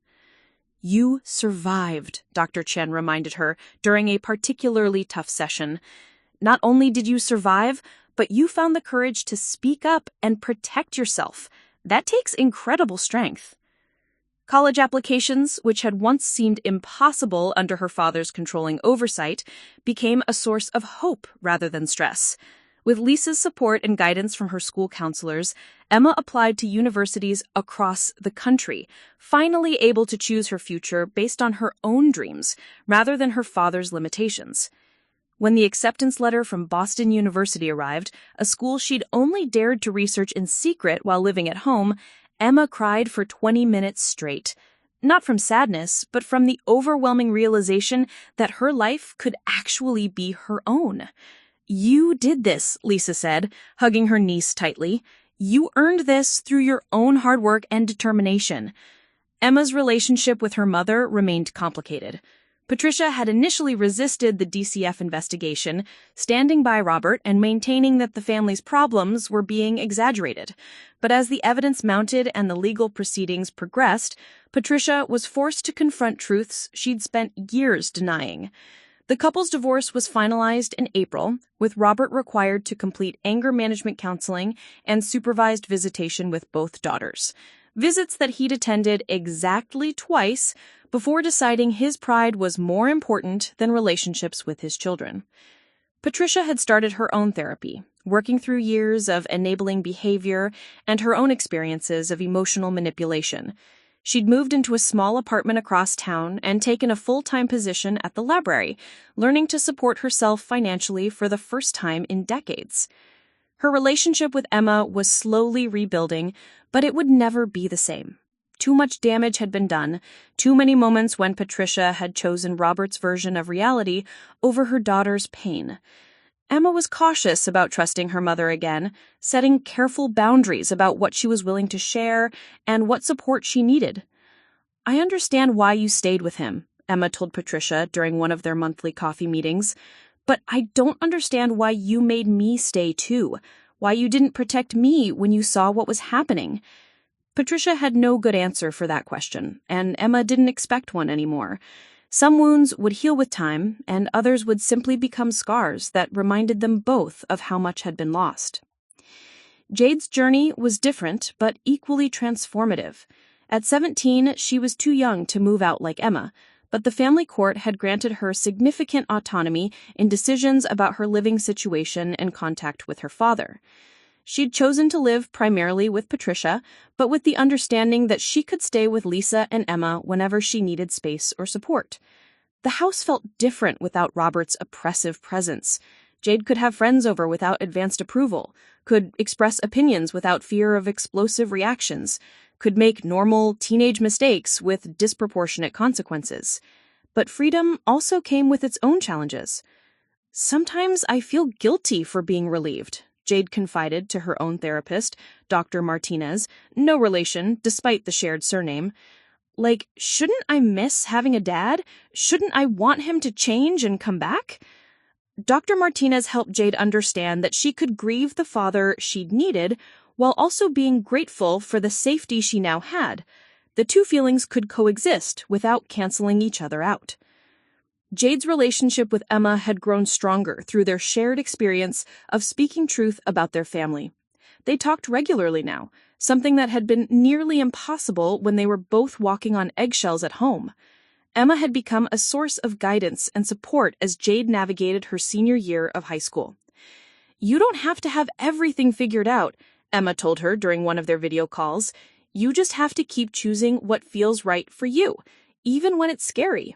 "You survived," Dr. Chen reminded her during a particularly tough session. "Not only did you survive, but you found the courage to speak up and protect yourself. That takes incredible strength." College applications, which had once seemed impossible under her father's controlling oversight, became a source of hope rather than stress. With Lisa's support and guidance from her school counselors, Emma applied to universities across the country, finally able to choose her future based on her own dreams rather than her father's limitations. When the acceptance letter from Boston University arrived, a school she'd only dared to research in secret while living at home, Emma cried for 20 minutes straight. Not from sadness, but from the overwhelming realization that her life could actually be her own. "You did this," Lisa said, hugging her niece tightly. "You earned this through your own hard work and determination." Emma's relationship with her mother remained complicated. Patricia had initially resisted the DCF investigation, standing by Robert and maintaining that the family's problems were being exaggerated. But as the evidence mounted and the legal proceedings progressed, Patricia was forced to confront truths she'd spent years denying. The couple's divorce was finalized in April, with Robert required to complete anger management counseling and supervised visitation with both daughters. Visits that he'd attended exactly twice before deciding his pride was more important than relationships with his children. Patricia had started her own therapy, working through years of enabling behavior and her own experiences of emotional manipulation. She'd moved into a small apartment across town and taken a full-time position at the library, learning to support herself financially for the first time in decades. Her relationship with Emma was slowly rebuilding, but it would never be the same. Too much damage had been done, too many moments when Patricia had chosen Robert's version of reality over her daughter's pain. Emma was cautious about trusting her mother again, setting careful boundaries about what she was willing to share and what support she needed. "I understand why you stayed with him," Emma told Patricia during one of their monthly coffee meetings, "but I don't understand why you made me stay too. Why you didn't protect me when you saw what was happening? Patricia had no good answer for that question, and Emma didn't expect one anymore. Some wounds would heal with time, and others would simply become scars that reminded them both of how much had been lost. Jade's journey was different, but equally transformative. At 17, she was too young to move out like Emma, but the family court had granted her significant autonomy in decisions about her living situation and contact with her father. She'd chosen to live primarily with Patricia, but with the understanding that she could stay with Lisa and Emma whenever she needed space or support. The house felt different without Robert's oppressive presence. Jade could have friends over without advanced approval, could express opinions without fear of explosive reactions, could make normal teenage mistakes with disproportionate consequences. But freedom also came with its own challenges. "Sometimes I feel guilty for being relieved," Jade confided to her own therapist, Dr. Martinez, no relation despite the shared surname. "Like, shouldn't I miss having a dad? Shouldn't I want him to change and come back?" Dr. Martinez helped Jade understand that she could grieve the father she'd needed while also being grateful for the safety she now had. The two feelings could coexist without canceling each other out. Jade's relationship with Emma had grown stronger through their shared experience of speaking truth about their family. They talked regularly now, something that had been nearly impossible when they were both walking on eggshells at home. Emma had become a source of guidance and support as Jade navigated her senior year of high school. "You don't have to have everything figured out," Emma told her during one of their video calls. "You just have to keep choosing what feels right for you, even when it's scary."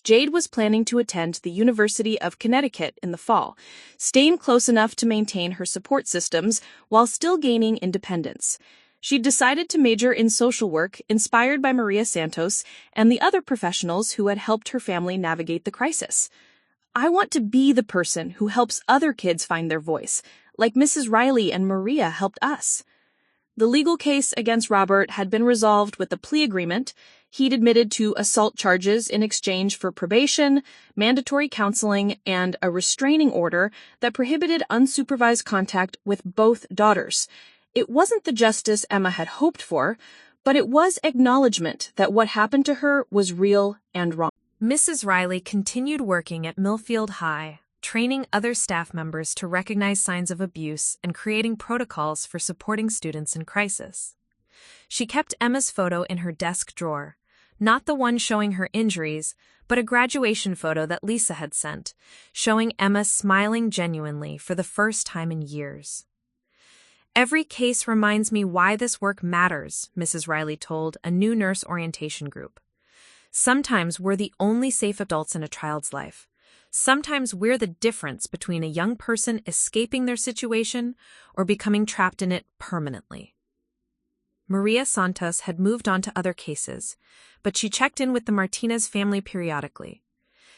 Jade was planning to attend the University of Connecticut in the fall, staying close enough to maintain her support systems while still gaining independence. She decided to major in social work, inspired by Maria Santos and the other professionals who had helped her family navigate the crisis. "I want to be the person who helps other kids find their voice, like Mrs. Riley and Maria helped us." The legal case against Robert had been resolved with a plea agreement. He'd admitted to assault charges in exchange for probation, mandatory counseling, and a restraining order that prohibited unsupervised contact with both daughters. It wasn't the justice Emma had hoped for, but it was acknowledgement that what happened to her was real and wrong. Mrs. Riley continued working at Millfield High, training other staff members to recognize signs of abuse and creating protocols for supporting students in crisis. She kept Emma's photo in her desk drawer, not the one showing her injuries, but a graduation photo that Lisa had sent, showing Emma smiling genuinely for the first time in years. "Every case reminds me why this work matters," Mrs. Riley told a new nurse orientation group. "Sometimes we're the only safe adults in a child's life. Sometimes we're the difference between a young person escaping their situation or becoming trapped in it permanently." Maria Santos had moved on to other cases, but she checked in with the Martinez family periodically.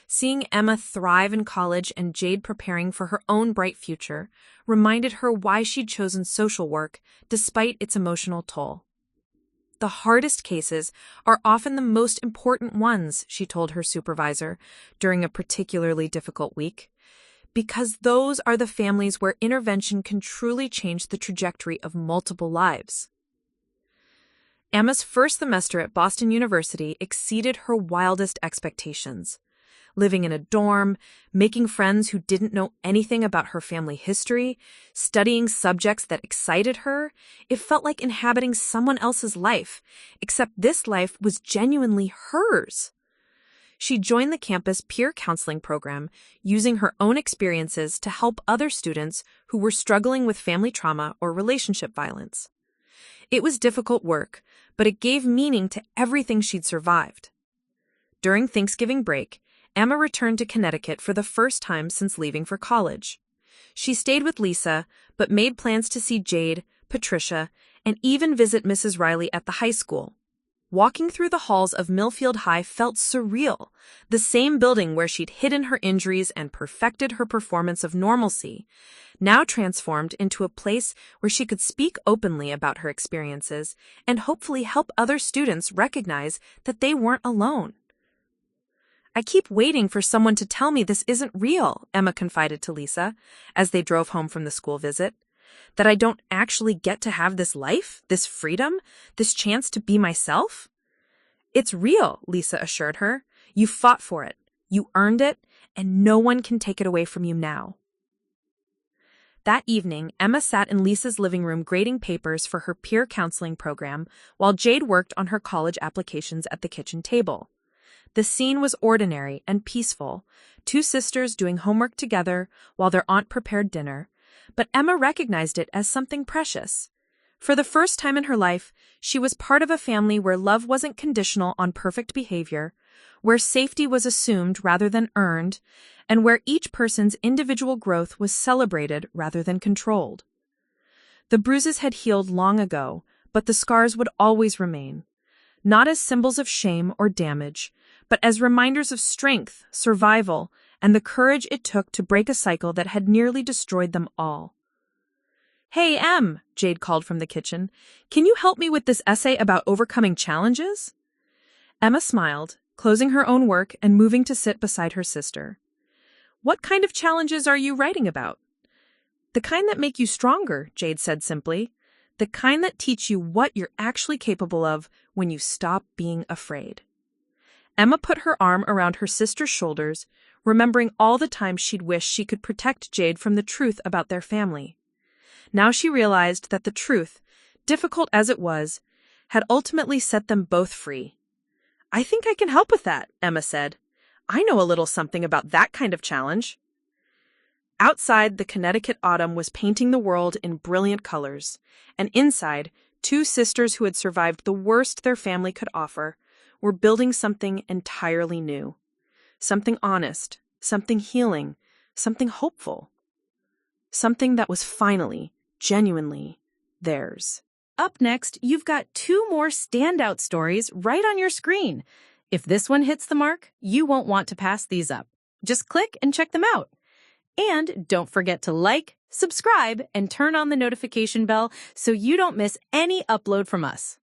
Seeing Emma thrive in college and Jade preparing for her own bright future reminded her why she'd chosen social work despite its emotional toll. "The hardest cases are often the most important ones," she told her supervisor during a particularly difficult week, "because those are the families where intervention can truly change the trajectory of multiple lives." Emma's first semester at Boston University exceeded her wildest expectations. Living in a dorm, making friends who didn't know anything about her family history, studying subjects that excited her, it felt like inhabiting someone else's life, except this life was genuinely hers. She joined the campus peer counseling program, using her own experiences to help other students who were struggling with family trauma or relationship violence. It was difficult work, but it gave meaning to everything she'd survived. During Thanksgiving break, Emma returned to Connecticut for the first time since leaving for college. She stayed with Lisa, but made plans to see Jade, Patricia, and even visit Mrs. Riley at the high school. Walking through the halls of Millfield High felt surreal, the same building where she'd hidden her injuries and perfected her performance of normalcy, now transformed into a place where she could speak openly about her experiences and hopefully help other students recognize that they weren't alone. "I keep waiting for someone to tell me this isn't real," Emma confided to Lisa as they drove home from the school visit. That I don't actually get to have this life, this freedom, this chance to be myself? It's real, Lisa assured her. You fought for it, you earned it, and no one can take it away from you now. That evening, Emma sat in Lisa's living room grading papers for her peer counseling program while Jade worked on her college applications at the kitchen table. The scene was ordinary and peaceful, two sisters doing homework together while their aunt prepared dinner, but Emma recognized it as something precious. For the first time in her life, she was part of a family where love wasn't conditional on perfect behavior, where safety was assumed rather than earned, and where each person's individual growth was celebrated rather than controlled. The bruises had healed long ago, but the scars would always remain, not as symbols of shame or damage, but as reminders of strength, survival, and the courage it took to break a cycle that had nearly destroyed them all. "Hey, Em," Jade called from the kitchen, "can you help me with this essay about overcoming challenges?" Emma smiled, closing her own work and moving to sit beside her sister. "What kind of challenges are you writing about?" "The kind that make you stronger," Jade said simply. "The kind that teach you what you're actually capable of when you stop being afraid." Emma put her arm around her sister's shoulders, remembering all the times she'd wished she could protect Jade from the truth about their family. Now she realized that the truth, difficult as it was, had ultimately set them both free. "I think I can help with that," Emma said. "I know a little something about that kind of challenge." Outside, the Connecticut autumn was painting the world in brilliant colors, and inside, two sisters who had survived the worst their family could offer were building something entirely new. Something honest, something healing, something hopeful. Something that was finally, genuinely, theirs. Up next, you've got two more standout stories right on your screen. If this one hits the mark, you won't want to pass these up. Just click and check them out. And don't forget to like, subscribe, and turn on the notification bell so you don't miss any upload from us.